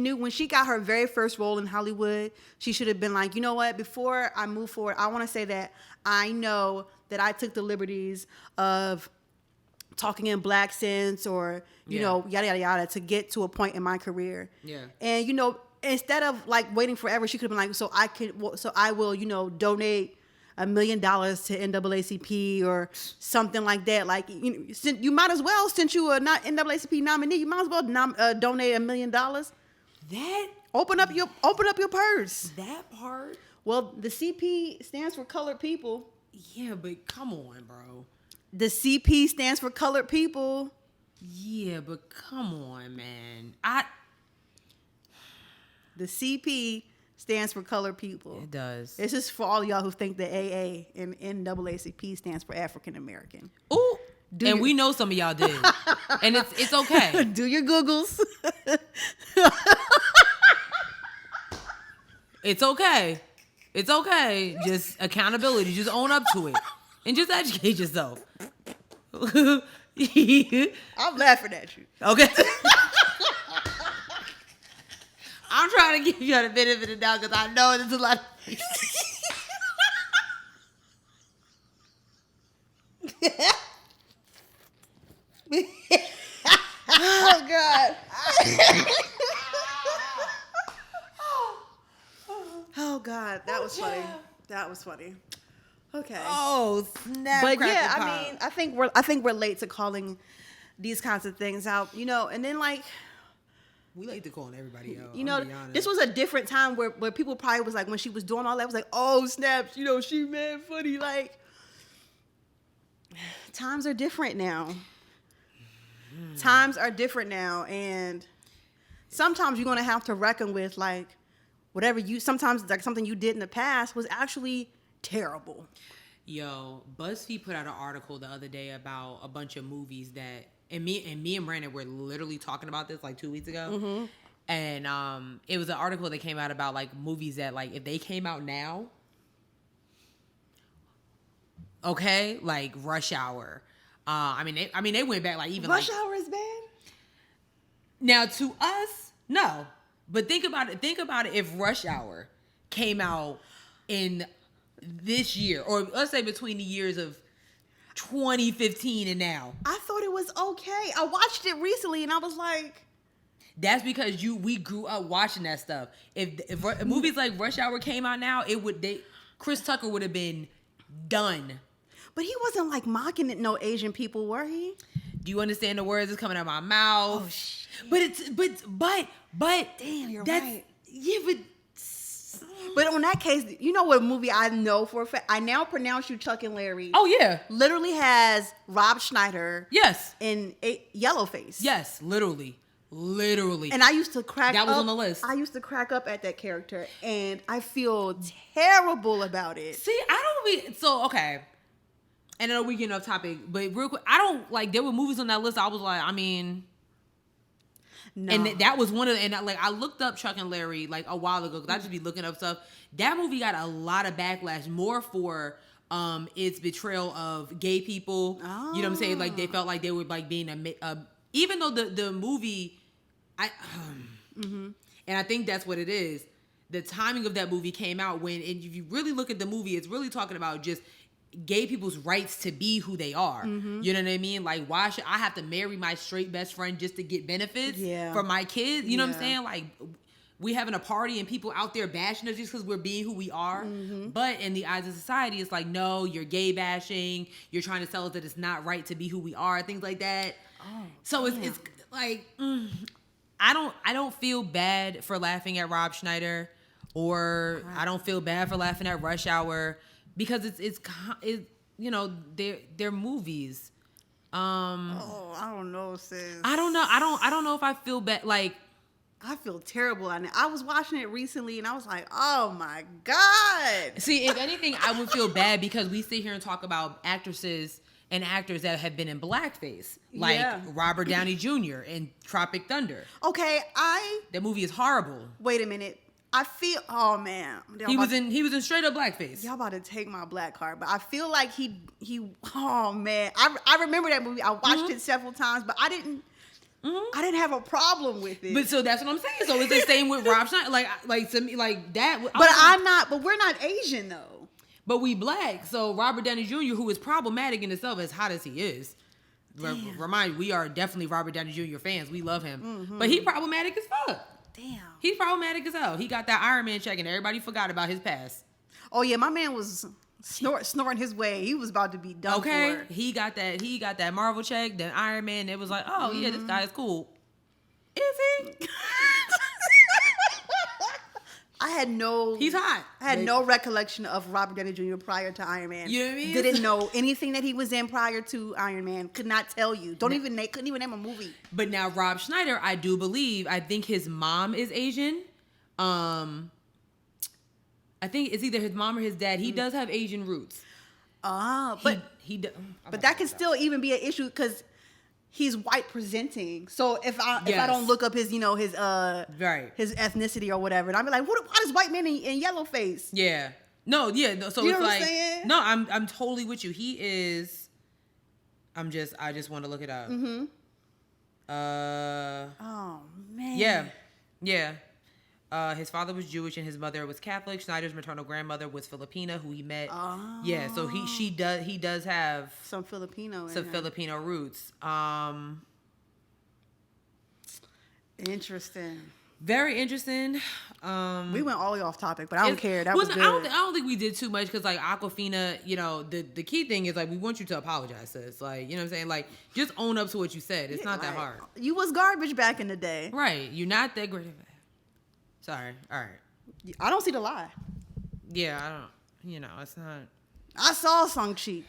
got her very first role in Hollywood, she should have been like, you know what? Before I move forward, I want to say that I know that I took the liberties of talking in black sense or, you know, yada, yada, yada, to get to a point in my career. Yeah. And, you know, instead of like waiting forever, she could have been like, so I will, you know, donate $1 million to NAACP or something like that. Like, you might as well, since you are not NAACP nominee, you might as well donate $1 million. That Open up your purse. That part. Well, the CP stands for colored people. Yeah, but come on, bro. The CP stands for colored people. Yeah, but come on, man. The CP stands for colored people. It does. This is for all y'all who think the AA and NAACP stands for African American. Ooh. We know some of y'all did. And it's okay. Do your Googles. It's okay. It's okay. Just accountability. Just own up to it. And just educate yourself. I'm laughing at you. Okay. I'm trying to give you the benefit of the doubt because I know there's a lot of Oh, God. Oh, God. That was funny. That was funny. Okay. Oh, snap. But yeah, I mean, I think we're late to calling these kinds of things out, you know, and then like, we like to call everybody out. You know, this was a different time where people probably was like, when she was doing all that, was like, oh, snaps, you know, she mad funny. Like, times are different now. Times are different now. And sometimes you're going to have to reckon with, like, sometimes like something you did in the past was actually terrible. Yo, BuzzFeed put out an article the other day about a bunch of movies that, and me and Brandon were literally talking about this like 2 weeks ago. Mm-hmm. And it was an article that came out about like movies that like if they came out now, okay, like Rush Hour. I mean they went back like even Rush Hour is bad. Now to us, no. But think about it. Think about it if Rush Hour came out in this year, or let's say between the years of 2015 and now. I thought it was okay. I watched it recently and I was like, that's because we grew up watching that stuff. If movies like Rush Hour came out now, Chris Tucker would have been done. But he wasn't like mocking it, no Asian people, were he? Do you understand the words that's coming out of my mouth? Oh shit. But damn, you're that's, right. Yeah, but on that case, you know what movie I know for a fact? I Now Pronounce You Chuck and Larry. Oh yeah. Literally has Rob Schneider. Yes. In Yellowface. Yes, literally. And I used to crack up. That was on the list. I used to crack up at that character, and I feel terrible about it. See, okay. And I know we get off topic, but real quick, I don't like. There were movies on that list. I was like, I mean, No. And that was one of the, and I looked up Chuck and Larry like a while ago, because I just be looking up stuff. That movie got a lot of backlash, more for its betrayal of gay people. Oh. You know what I'm saying? Like, they felt like they were like being even though the movie, and I think that's what it is. The timing of that movie came out when, and if you really look at the movie, it's really talking about just gay people's rights to be who they are. You know what I mean? Like, why should I have to marry my straight best friend just to get benefits for my kids? You know what I'm saying? Like, we having a party and people out there bashing us just because we're being who we are. But in the eyes of society, it's like, no, you're gay bashing. You're trying to tell us that it's not right to be who we are. Things like that. So it's like, I don't feel bad for laughing at Rob Schneider, or I don't feel bad for laughing at Rush Hour, because it's you know, they're movies. I don't know, sis. I don't know. I don't know if I feel bad. Like, I feel terrible on it. I was watching it recently and I was like, oh my God. see, if anything, I would feel bad because we sit here and talk about actresses and actors that have been in blackface, like Robert Downey Jr. in Tropic Thunder. Okay, That movie is horrible. wait a minute. I feel, oh man. He was in straight up blackface. Y'all about to take my black card, but I feel like he oh man. I remember that movie. I watched it several times, but I didn't have a problem with it. But so that's what I'm saying. So it's the same with Rob Schneider. Like to me, like that. But we're not Asian though. But we black. So Robert Downey Jr., who is problematic in itself, as hot as he is. Remind you, we are definitely Robert Downey Jr. fans. We love him. But he problematic as fuck. Damn. He's problematic as hell. He got that Iron Man check and everybody forgot about his past. Oh yeah, my man was snoring his way. He was about to be done for. He got that Marvel check, then Iron Man. It was like, oh yeah, this guy is cool. Is he? He's hot. I had no recollection of Robert Downey Jr. prior to Iron Man. You know what I mean? Didn't know anything that he was in prior to Iron Man. Could not tell you. Couldn't even name a movie. But now Rob Schneider, I think his mom is Asian. I think it's either his mom or his dad. He does have Asian roots. But that could still even be an issue because he's white presenting. So if I don't look up his his ethnicity or whatever, and I'll be like, why does white man in yellow face? Yeah. No, yeah. No, so you it's know like, what I'm saying? no, I'm totally with you. He is. I just want to look it up. Oh man. Yeah. His father was Jewish and his mother was Catholic. Schneider's maternal grandmother was Filipina, who he met. Oh. Yeah, so he does have some Filipino roots. Interesting. Very interesting. We went all the way off topic, but I don't care. That was good. I don't think we did too much because like Awkwafina, the key thing is like we want you to apologize, sis. Like, you know what I'm saying? Like, just own up to what you said. It's not that hard. You was garbage back in the day. Right. You're not that great. Sorry. All right. I don't see the lie. Yeah, I don't. It's not. I saw Shang-Chi.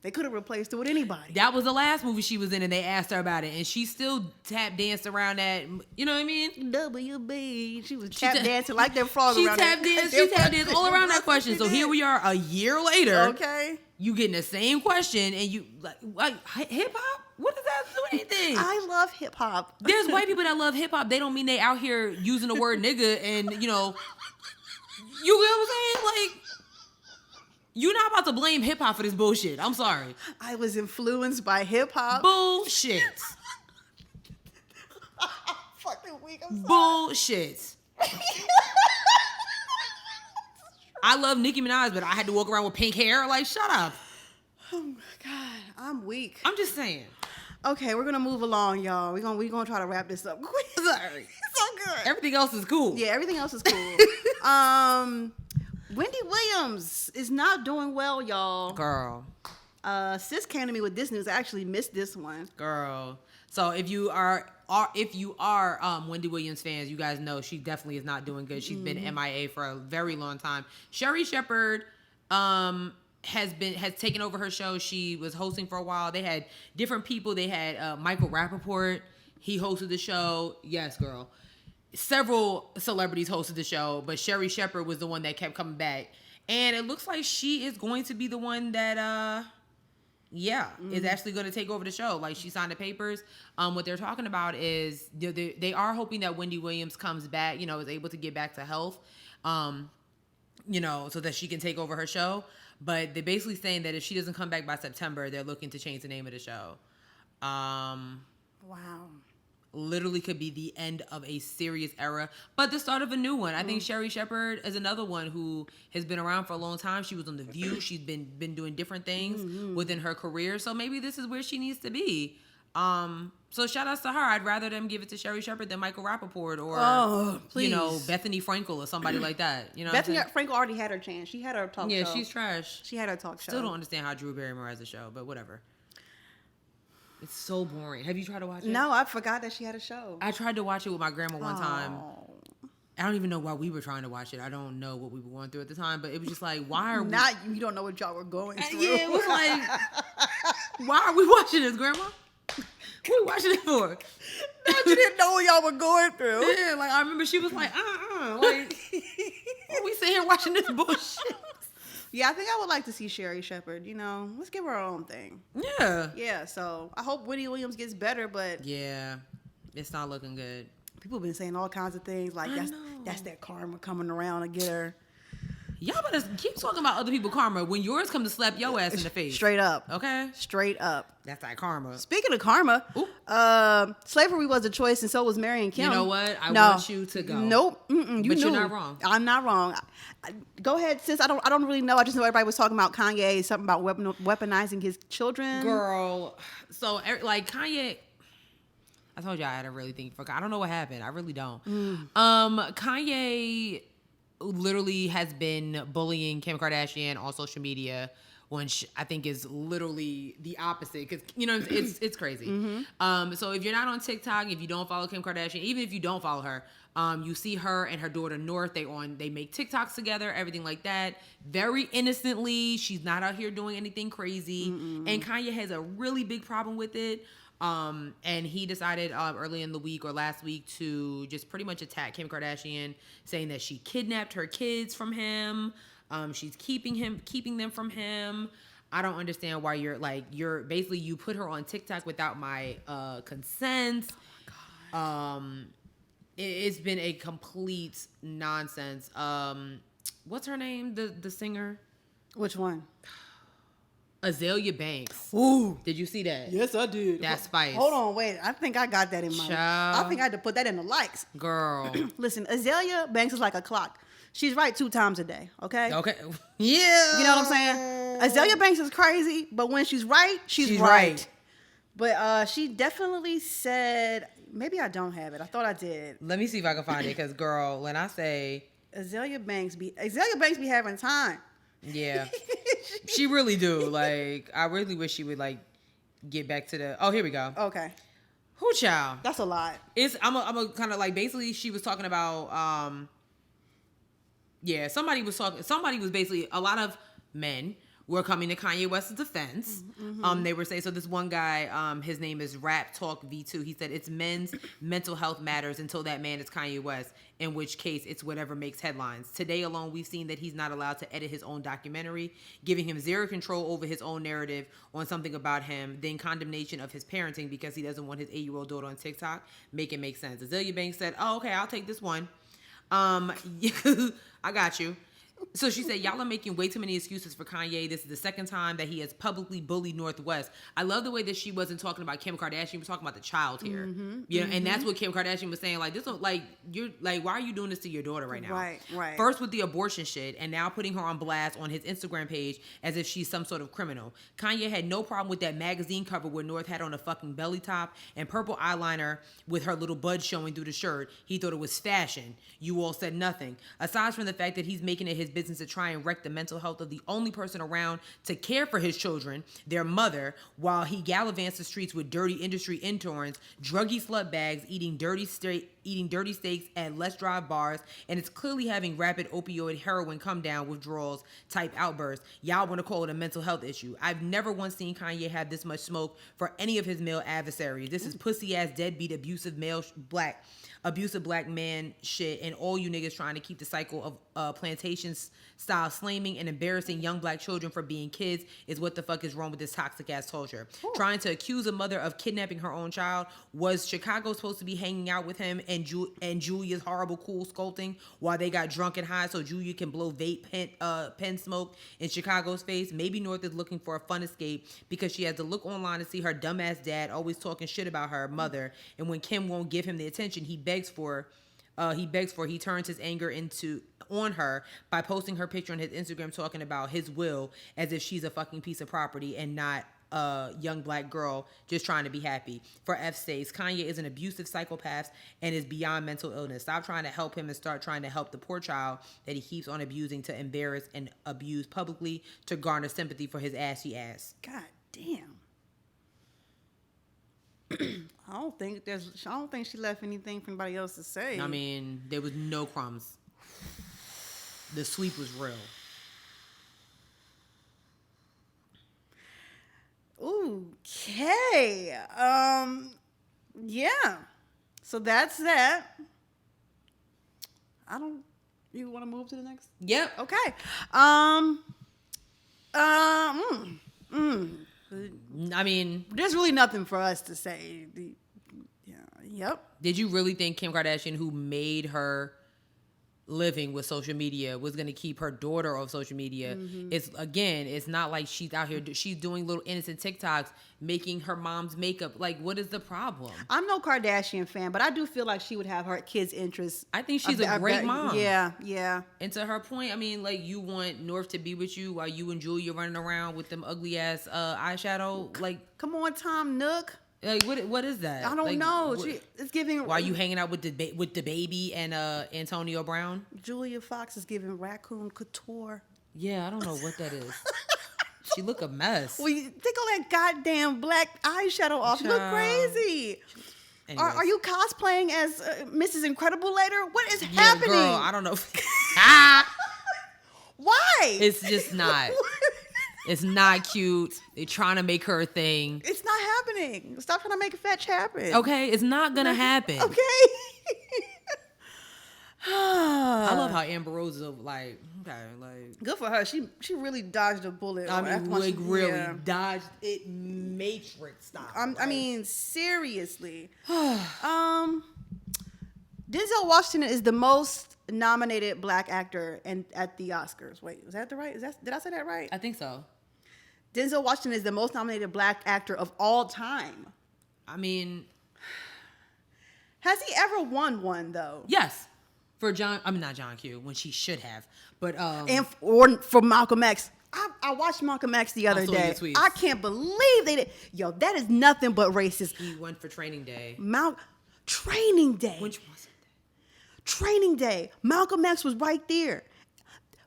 They could have replaced it with anybody. That was the last movie she was in, and they asked her about it, and she still tap danced around that. You know what I mean? WB. She was tap dancing like that frog around. She tap danced all around that question. So here we are, a year later. Okay. You getting the same question, and you like hip hop. What does that have to do with anything? I love hip hop. There's white people that love hip hop. They don't mean they out here using the word nigga and you know what I'm saying? Like, you're not about to blame hip hop for this bullshit. I'm sorry. I was influenced by hip hop. Bullshit. Fucking weak. I'm sorry. Bullshit. I love Nicki Minaj, but I had to walk around with pink hair. Like, shut up. Oh my God, I'm weak. I'm just saying. Okay, we're gonna move along, y'all. We're gonna try to wrap this up quick. Sorry. So good. Everything else is cool. Yeah, everything else is cool. WendyWilliams is not doing well, y'all. Girl. Sis came to me with this news. I actually missed this one. Girl. So if you are WendyWilliams fans, you guys know she definitely is not doing good. She's been MIA for a very long time. SherriShepherd has taken over her show. She was hosting for a while. They had different people. They had Michael Rappaport. He hosted the show. Yes, girl. Several celebrities hosted the show, but SherriShepherd was the one that kept coming back. And it looks like she is going to be the one that is actually going to take over the show. Like, she signed the papers. What they're talking about is they are hoping that WendyWilliams comes back, is able to get back to health, so that she can take over her show. But they're basically saying that if she doesn't come back by September, they're looking to change the name of the show. Wow. Literally could be the end of a serious era, but the start of a new one. I think SherriShepherd is another one who has been around for a long time. She was on The View. She's been doing different things within her career. So maybe this is where she needs to be. So shout outs to her. I'd rather them give it to SherriShepherd than Michael Rappaport or, Bethany Frankel or somebody like that. Bethany Frankel already had her chance. She had her talk show. Yeah, she's trash. She had her talk show. Still don't understand how Drew Barrymore has a show, but whatever. It's so boring. Have you tried to watch it? No, I forgot that she had a show. I tried to watch it with my grandma one time. I don't even know why we were trying to watch it. I don't know what we were going through at the time, but it was just like, why are we... You don't know what y'all were going through. Yeah, it was like, why are we watching this, Grandma? What are we watching it for? No, you didn't know what y'all were going through. Yeah, like, I remember she was like, like, we sitting here watching this bullshit. Yeah, I think I would like to see SherriShepherd. Let's give her her own thing. Yeah. Yeah, so I hope WendyWilliams gets better, but... Yeah, it's not looking good. People have been saying all kinds of things, like that's that karma coming around to get her. Y'all better keep talking about other people's karma when yours come to slap your ass in the face. Straight up. Okay? Straight up. That's that karma. Speaking of karma, slavery was a choice and so was marrying Kim. You know what? I want you to go. Nope. You're not wrong. I'm not wrong. Go ahead, sis. I don't really know. I just know everybody was talking about Kanye, something about weaponizing his children. Girl. So, like, Kanye... I told you I had to really think. I don't know what happened. I really don't. Kanye literally has been bullying Kim Kardashian on social media, which I think is literally the opposite. Because, it's crazy. So if you're not on TikTok, if you don't follow Kim Kardashian, even if you don't follow her, you see her and her daughter North. They make TikToks together, everything like that. Very innocently. She's not out here doing anything crazy. And Kanye has a really big problem with it. And he decided early in the week or last week to just pretty much attack Kim Kardashian, saying that she kidnapped her kids from him. She's keeping them from him. I don't understand why you're basically you put her on TikTok without my consent. Oh my God. It's been a complete nonsense. What's her name? The singer? Which one? Azealia Banks. Ooh. Did you see that? Yes, I did. That's spice. Hold on, wait. I think I got that in my... Child. I think I had to put that in the likes. Girl. Listen, Azealia Banks is like a clock. She's right 2 times a day, okay? Okay. Yeah. You know what I'm saying? Azealia Banks is crazy, but when she's right, she's right. But she definitely said... Maybe I don't have it. I thought I did. Let me see if I can find it, because, girl, when I say... Azealia Banks be having time. Yeah. She really do. Like, I really wish she would, like, get back to the... Oh, here we go. Okay. Who child? That's a lot. I'm a kind of, like, basically, she was talking about... somebody was basically... A lot of men were coming to Kanye West's defense. They were saying, so this one guy, his name is Rap Talk V2. He said, it's men's mental health matters until that man is Kanye West, in which case it's whatever makes headlines. Today alone, we've seen that he's not allowed to edit his own documentary, giving him zero control over his own narrative on something about him, then condemnation of his parenting because he doesn't want his 8-year-old daughter on TikTok. Make it make sense. Azealia Banks said, oh, okay, I'll take this one. I got you. So she said, y'all are making way too many excuses for Kanye. This is the second time that he has publicly bullied North West. I love the way that she wasn't talking about Kim Kardashian. She was talking about the child here. And that's what Kim Kardashian was saying. Like, this, like, you're like, why are you doing this to your daughter right now? Right. First with the abortion shit, and now putting her on blast on his Instagram page as if she's some sort of criminal. Kanye had no problem with that magazine cover where North had on a fucking belly top and purple eyeliner with her little bud showing through the shirt. He thought it was fashion. You all said nothing. Aside from the fact that he's making it his business to try and wreck the mental health of the only person around to care for his children, their mother, while he gallivants the streets with dirty industry interns, druggy slut bags, eating dirty steaks at Let's Drive bars, and it's clearly having rapid opioid heroin come down withdrawals type outbursts. Y'all want to call it a mental health issue. I've never once seen Kanye have this much smoke for any of his male adversaries. This is pussy ass deadbeat abusive black man shit, and all you niggas trying to keep the cycle of plantation style slaming and embarrassing young black children for being kids is what the fuck is wrong with this toxic ass culture. Ooh. Trying to accuse a mother of kidnapping her own child. Was Chicago supposed to be hanging out with him and Julia's horrible cool scolding while they got drunk and high so Julia can blow vape pen smoke in Chicago's face? Maybe North is looking for a fun escape because she has to look online and see her dumbass dad always talking shit about her mother, and when Kim won't give him the attention he turns his anger on her by posting her picture on his Instagram talking about his will as if she's a fucking piece of property and not a young black girl just trying to be happy. For F's sake, Kanye is an abusive psychopath and is beyond mental illness. Stop trying to help him and start trying to help the poor child that he keeps on abusing to embarrass and abuse publicly to garner sympathy for his ashy ass. God damn. I don't think she left anything for anybody else to say. I mean, there was no crumbs. The sweep was real. Okay. Yeah. So that's that. You want to move to the next? Yep. Okay. I mean, there's really nothing for us to say. Yep. Did you really think Kim Kardashian, who made her living with social media, was going to keep her daughter off social media? Mm-hmm. It's not like she's out here. She's doing little innocent TikToks, making her mom's makeup. Like, what is the problem? I'm no Kardashian fan, but I do feel like she would have her kids' interests. I think she's a great mom. Yeah. And to her point, I mean, like, you want North to be with you while you and Julia running around with them ugly ass eyeshadow. Like, come on, Tom Nook. Like, what is that? I don't know. It's giving. Why are you hanging out with the baby and Antonio Brown? Julia Fox is giving raccoon couture. Yeah, I don't know what that is. She look a mess. Well, take all that goddamn black eyeshadow off. You look crazy. Are you cosplaying as Mrs. Incredible later? What is happening? Girl, I don't know. Why? It's just not. It's not cute. They're trying to make her a thing. It's not happening. Stop trying to make a fetch happen. Okay, it's not gonna happen. Okay. I love how Amber Rose is like, okay, like, good for her. She really dodged a bullet. I mean, like, really dodged it. Matrix style. I mean, seriously. Denzel Washington is the most nominated black actor at the Oscars. Wait, was that did I say that right? I think so. Denzel Washington is the most nominated black actor of all time. I mean, has he ever won one though? Yes. For not John Q, when she should have. But or for Malcolm X. I watched Malcolm X the other day. I can't believe they did. Yo, that is nothing but racist. He went for Training Day. Training Day. Which was it? Training Day. Malcolm X was right there.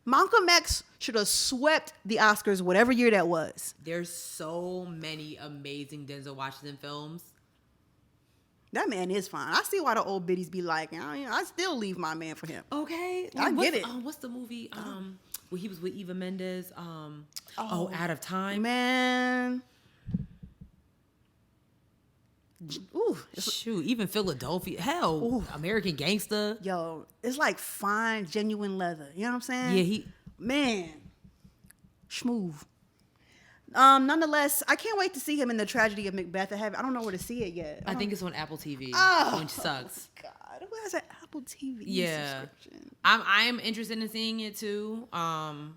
Malcolm X should have swept the Oscars whatever year that was. There's so many amazing Denzel Washington films. That man is fine. I see why the old biddies be like, I still leave my man for him. Okay. I get it. What's the movie where he was with Eva Mendes? Out of Time. Man. Ooh, shoot, even Philadelphia. Hell, ooh. American Gangster. Yo, it's like fine, genuine leather. You know what I'm saying? Yeah, man, smooth. Nonetheless, I can't wait to see him in The Tragedy of Macbeth. I don't know where to see it yet. I think it's on Apple TV, which sucks. God, who has an Apple TV subscription? I am interested in seeing it too. The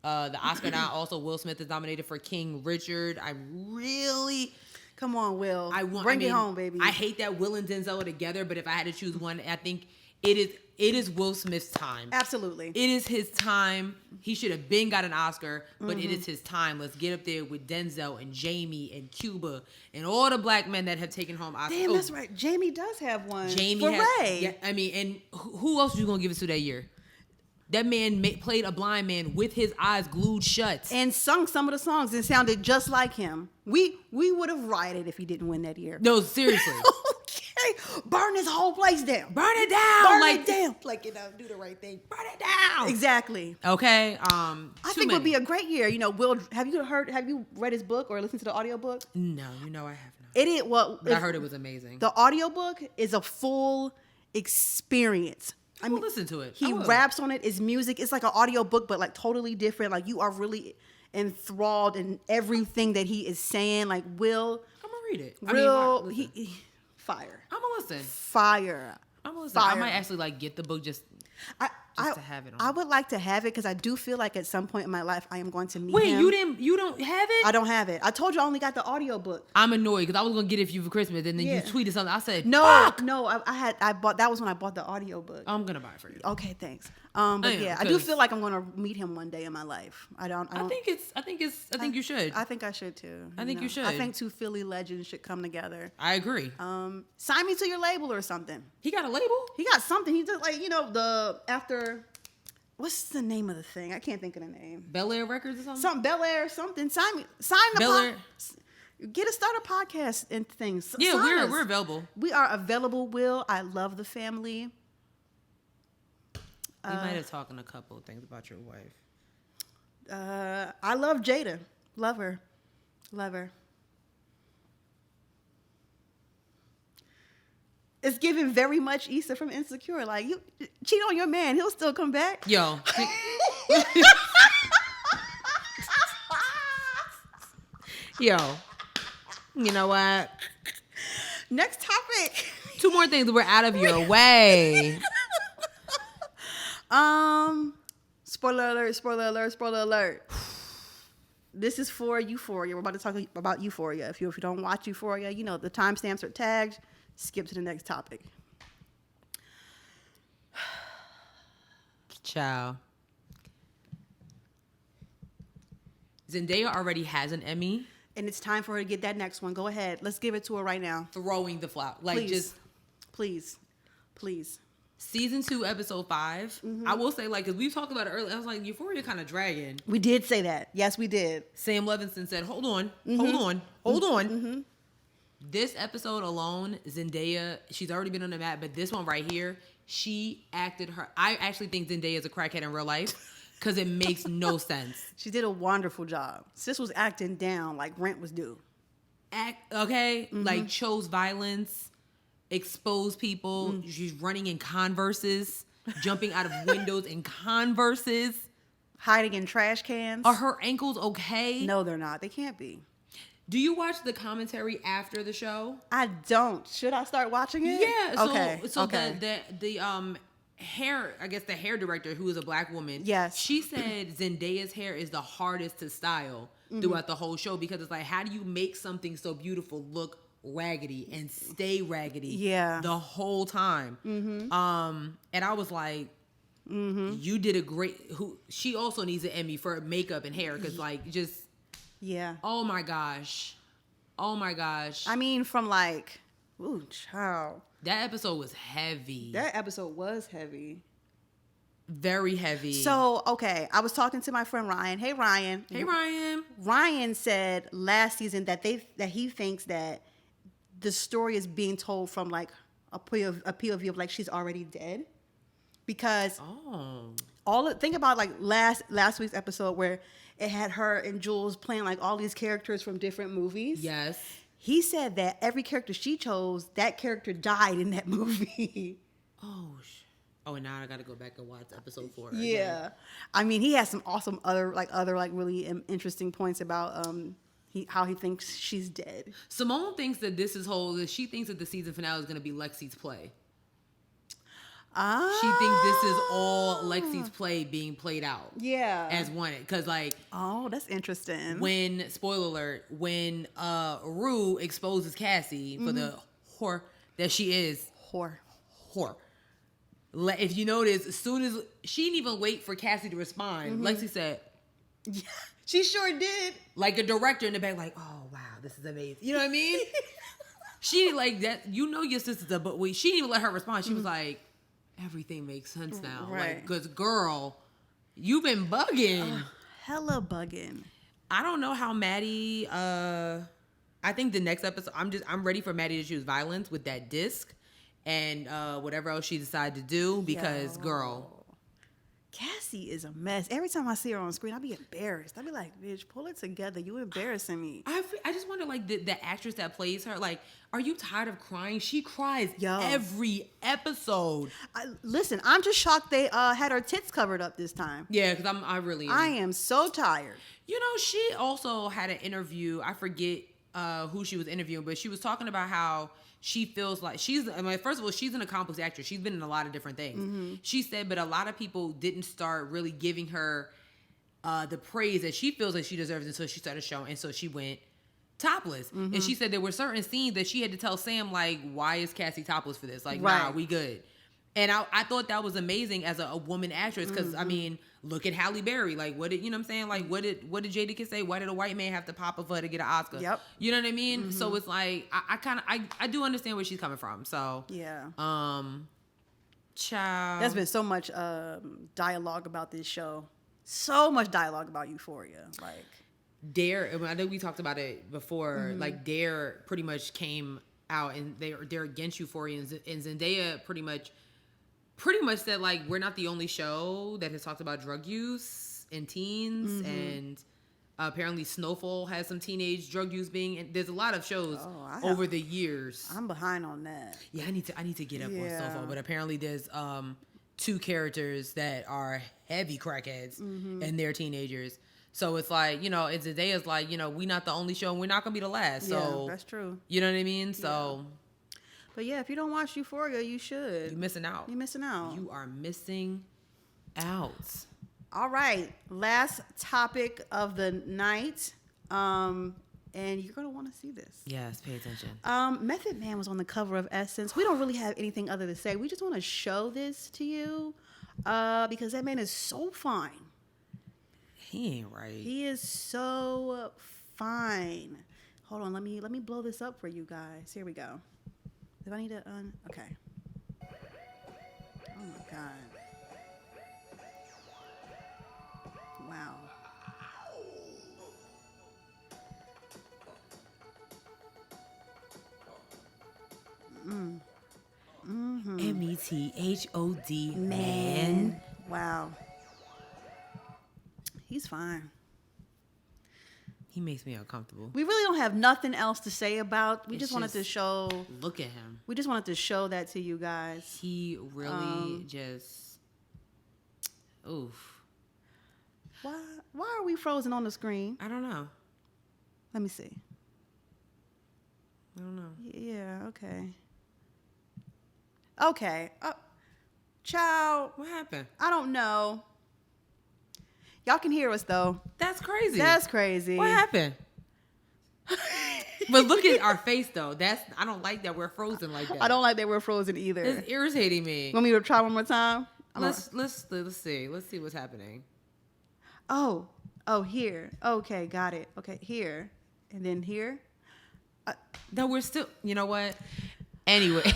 Oscar now also Will Smith is nominated for King Richard. I really. Come on, Will. Bring it home, baby. I hate that Will and Denzel are together, but if I had to choose one, I think it is Will Smith's time. Absolutely. It is his time. He should have got an Oscar, but it is his time. Let's get up there with Denzel and Jamie and Cuba and all the black men that have taken home Oscars. Damn, that's right. Jamie does have one. Ray. Yeah, I mean, and who else are you going to give it to that year? That man played a blind man with his eyes glued shut. And sung some of the songs and sounded just like him. We would have rioted if he didn't win that year. No, seriously. Okay. Burn this whole place down. Burn it down. Burn it down. Like, do the right thing. Burn it down. Exactly. Okay. I think it would be a great year. Will, have you read his book or listened to the audiobook? No, I have not. It is, but I heard it was amazing. The audiobook is a full experience. I mean, listen to it. He raps on it. It's music. It's like an audio book, but like totally different. Like you are really enthralled in everything that he is saying. Like Will, I'm gonna read it. Real, fire. I'm gonna listen. Fire. I'm gonna listen. I might actually like get the book just to have it on. I would like to have it because I do feel like at some point in my life I am going to meet him. Wait, you don't have it? I don't have it. I told you I only got the audio book. I'm annoyed because I was gonna get it for you for Christmas, and then you tweeted something. I said, no, fuck! no. I bought that was when I bought the audio book. I'm gonna buy it for you. Okay, thanks. But yeah, I do feel like I'm gonna meet him one day in my life. I think you should. I think I should too. I think you should. I think two Philly legends should come together. I agree. Sign me to your label or something. He got a label? He got something. He just like what's the name of the thing? I can't think of the name. Bel Air Records or something? Something Bel Air, something. Sign the Bel Air. Start a podcast and things. Yeah, Sign we're us. available. We are available, Will. I love the family. We might have talked on a couple of things about your wife. I love Jada. Love her. Love her. It's giving very much Issa from Insecure. Like, you cheat on your man, he'll still come back. Yo. Yo. You know what? Next topic. 2 more things. We're out of your way. Spoiler alert, spoiler alert, spoiler alert. This is for Euphoria. We're about to talk about Euphoria. If you don't watch Euphoria, you know the timestamps are tagged. Skip to the next topic. Ciao. Zendaya already has an Emmy. And it's time for her to get that next one. Go ahead. Let's give it to her right now. Throwing the flower. Like, please. Please. Season 2, episode 5. I will say, like, because we talked about it earlier, I was like, Euphoria kind of dragging. We did say that. Yes, we did. Sam Levinson said, hold on. Mm-hmm. This episode alone, Zendaya, she's already been on the map, but this one right here, she acted her. I actually think Zendaya is a crackhead in real life because it makes no sense. She did a wonderful job. Sis was acting down like rent was due. Like chose violence, exposed people. She's running in Converses, jumping out of windows in Converses. Hiding in trash cans. Are her ankles okay? No, they're not. They can't be. Do you watch the commentary after the show? I don't. Should I start watching it? Yeah. So okay. the hair, I guess the hair director, who is a black woman. Yes. She said Zendaya's hair is the hardest to style throughout the whole show because it's like, how do you make something so beautiful look raggedy and stay raggedy the whole time? And I was like, you did a great. She also needs an Emmy for makeup and hair because like just. Yeah. Oh my gosh. I mean, from like, ooh, child. That episode was heavy. Very heavy. So, okay, I was talking to my friend Ryan. Hey, Ryan. Ryan said last season that he thinks that the story is being told from like a POV of like she's already dead, because think about like last week's episode where it had her and Jules playing like all these characters from different movies. Yes. He said that every character she chose, that character died in that movie. And now I got to go back and watch episode 4. Yeah. Again. I mean, he has some awesome other really interesting points about how he thinks she's dead. Simone thinks that she thinks that the season finale is going to be Lexi's play. She thinks this is all Lexi's play being played out. Yeah. As one. Because, like... Oh, that's interesting. Spoiler alert, when Rue exposes Cassie for the whore that she is. Whore. If you notice, as soon as... She didn't even wait for Cassie to respond. Lexi said... Yeah, she sure did. Like a director in the back, like, oh, wow, this is amazing. You know what I mean? She, like, that... You know your sister's a... But she didn't even let her respond. She was like... Everything makes sense now. Right. Like, because, girl, you've been bugging. Hella bugging. I don't know how Maddie, I think the next episode, I'm ready for Maddie to choose violence with that disc and whatever else she decided to do because, girl. Cassie is a mess. Every time I see her on screen, I be embarrassed. I be like, bitch, pull it together. You embarrassing me. I just wonder, like, the actress that plays her, like, are you tired of crying? She cries Yo. every episode. Listen, I'm just shocked they had her tits covered up this time. Yeah, because I really am. I am so tired. You know, she also had an interview. I forget who she was interviewing, but she was talking about how she feels like first of all, she's an accomplished actress. She's been in a lot of different things. Mm-hmm. She said, but a lot of people didn't start really giving her the praise that she feels like she deserves until she started showing. And so she went topless. Mm-hmm. And she said there were certain scenes that she had to tell Sam, like, why is Cassie topless for this? Like, nah, we good. And I thought that was amazing as a woman actress because, I mean, look at Halle Berry. Like, you know what I'm saying? Like, what did Jadakiss say? Why did a white man have to pop up for her to get an Oscar? Yep. You know what I mean? Mm-hmm. So it's like, I do understand where she's coming from. So, yeah. Child. There's been so much dialogue about this show. So much dialogue about Euphoria. Like, Dare, I know we talked about it before, like, Dare pretty much came out and they're against Euphoria, and Zendaya pretty much said, like, we're not the only show that has talked about drug use in teens, and apparently Snowfall has some teenage drug use and there's a lot of shows over the years. I'm behind on that. Yeah, I need to get up on Snowfall, but apparently there's two characters that are heavy crackheads and they're teenagers. So it's like, you know, it's Zendaya's like, you know, we're not the only show and we're not gonna be the last. So that's true. You know what I mean? So but yeah, if you don't watch Euphoria, you should. You're missing out. You're missing out. You are missing out. All right. Last topic of the night. And you're going to want to see this. Yes, pay attention. Method Man was on the cover of Essence. We don't really have anything other to say. We just want to show this to you because that man is so fine. He ain't right. He is so fine. Hold on. Let me blow this up for you guys. Here we go. Do I need to okay. Oh my God. Wow. METHOD man. Wow. He's fine. He makes me uncomfortable. We really don't have nothing else to say about. We It's just wanted to show. Look at him. We just wanted to show that to you guys. He really just. Oof. Why are we frozen on the screen? I don't know. Let me see. I don't know. Yeah. Okay. Okay. Child. What happened? I don't know. Y'all can hear us though. That's crazy. That's crazy. What happened? But look at our face though. I don't like that we're frozen like that. I don't like that we're frozen either. It's irritating me. Want me to try one more time? Let's see. Let's see what's happening. Oh, here. Okay, got it. Okay, here. And then here. No, we're still, you know what? Anyway.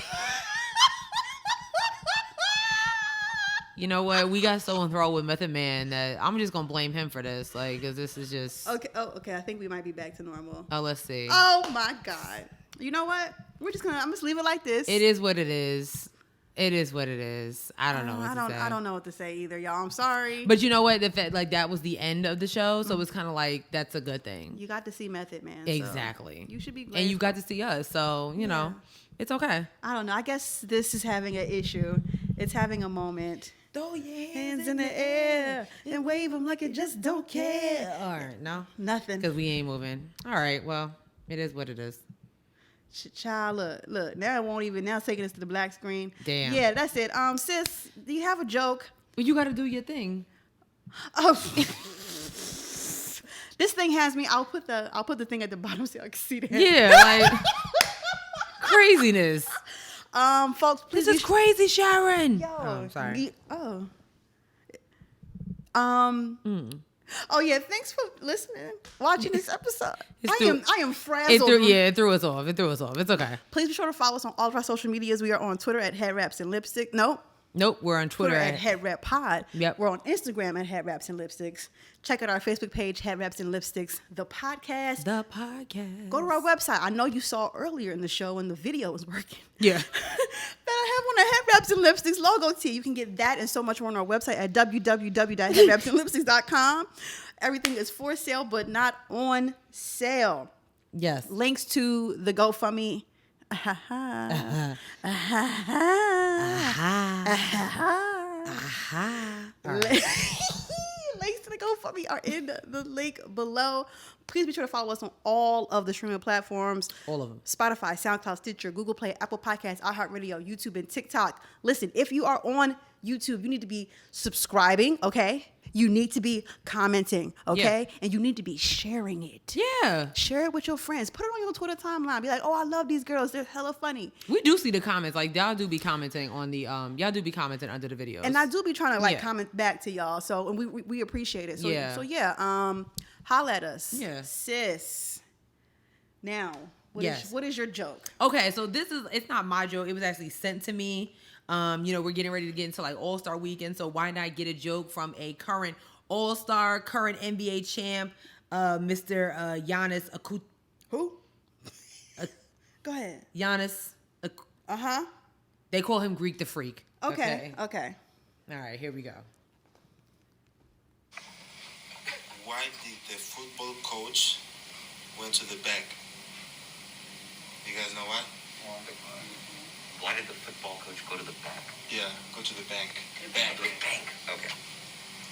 You know what? We got so enthralled with Method Man that I'm just going to blame him for this. Like, because this is just... Okay. Oh, okay. I think we might be back to normal. Oh, let's see. Oh, my God. You know what? I'm just leave it like this. It is what it is. It is what it is. I don't know what to say. I don't know what to say either, y'all. I'm sorry. But you know what? The fact, like, that was the end of the show, so it's kind of like, that's a good thing. You got to see Method Man. Exactly. So you should be grateful. And you got to see us, so, you know, it's okay. I don't know. I guess this is having an issue. It's having a moment. Throw your hands in the air and wave them like you just don't care. All right, no? Nothing. Because we ain't moving. All right, well, it is what it is. Child, look. Now it won't even. Now it's taking us to the black screen. Damn. Yeah, that's it. Sis, do you have a joke? Well, you got to do your thing. Oh, this thing has me. I'll put the thing at the bottom so I can see that. Yeah, like craziness. Folks, please. This is crazy, Sharon. Yo, I'm sorry. Oh yeah, thanks for listening, watching this episode. I am frazzled. It threw us off. It's okay. Please be sure to follow us on all of our social medias. We are on Twitter at Headwraps and Lipstick. Nope, we're on Twitter at HeadWrapPod. Yep. We're on Instagram at Headwraps and Lipsticks. Check out our Facebook page, Headwraps and Lipsticks, the podcast. Go to our website. I know you saw earlier in the show when the video was working. Yeah. That have on a Headwraps and Lipsticks logo tee. You can get that and so much more on our website at www.headwrapsandlipsticks.com. Everything is for sale, but not on sale. Yes. Links to the GoFundMe. Links to the GoFundMe are in the link below. Please be sure to follow us on all of the streaming platforms. All of them. Spotify, SoundCloud, Stitcher, Google Play, Apple Podcasts, iHeartRadio, YouTube, and TikTok. Listen, if you are on YouTube, you need to be subscribing, okay? You need to be commenting, okay? Yeah. And you need to be sharing it. Yeah. Share it with your friends. Put it on your Twitter timeline. Be like, oh, I love these girls. They're hella funny. We do see the comments. Like, y'all do be commenting on the, y'all do be commenting under the videos. And I do be trying to, like, Yeah. comment back to y'all. So, and we appreciate it. So, Yeah. holla at us. Yeah. Sis. Now, Yes. what is your joke? Okay, so it's not my joke. It was actually sent to me. We're getting ready to get into like All-Star weekend, so why not get a joke from a current All-Star, current NBA champ, Mr. Giannis Who? Go ahead. Giannis. Uh-huh. They call him Greek the Freak. Okay. All right, here we go. Why did the football coach went to the bank? You guys know why? Why did the football coach go to the bank? Yeah, go to the bank. Bank. Okay.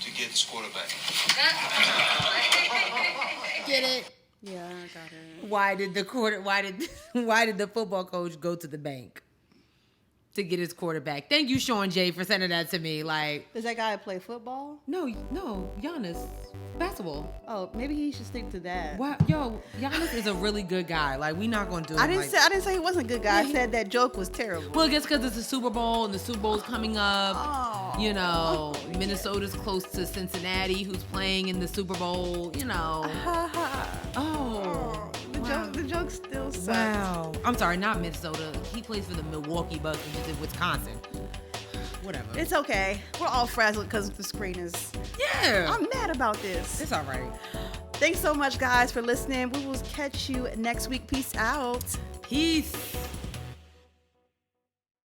To get his quarterback. Get it? Yeah, I got it. Why did the football coach go to the bank to get his quarterback? Thank you, Sean J, for sending that to me. Like, Does that guy play football? no, Giannis, basketball. Oh, maybe he should stick to that. Wow, yo, Giannis is a really good guy. Like, we not gonna do it. I didn't say he wasn't a good guy. Yeah, I said that joke was terrible. Well, I guess because it's the Super Bowl and the Super Bowl's coming up. Oh. You know, Minnesota's close to Cincinnati, who's playing in the Super Bowl. You know. Oh. The joke still sucks. Wow. I'm sorry, not Minnesota. He plays for the Milwaukee Bucks, which is in Wisconsin. Whatever. It's okay. We're all frazzled because the screen is. Yeah. I'm mad about this. It's all right. Thanks so much, guys, for listening. We will catch you next week. Peace out. Peace.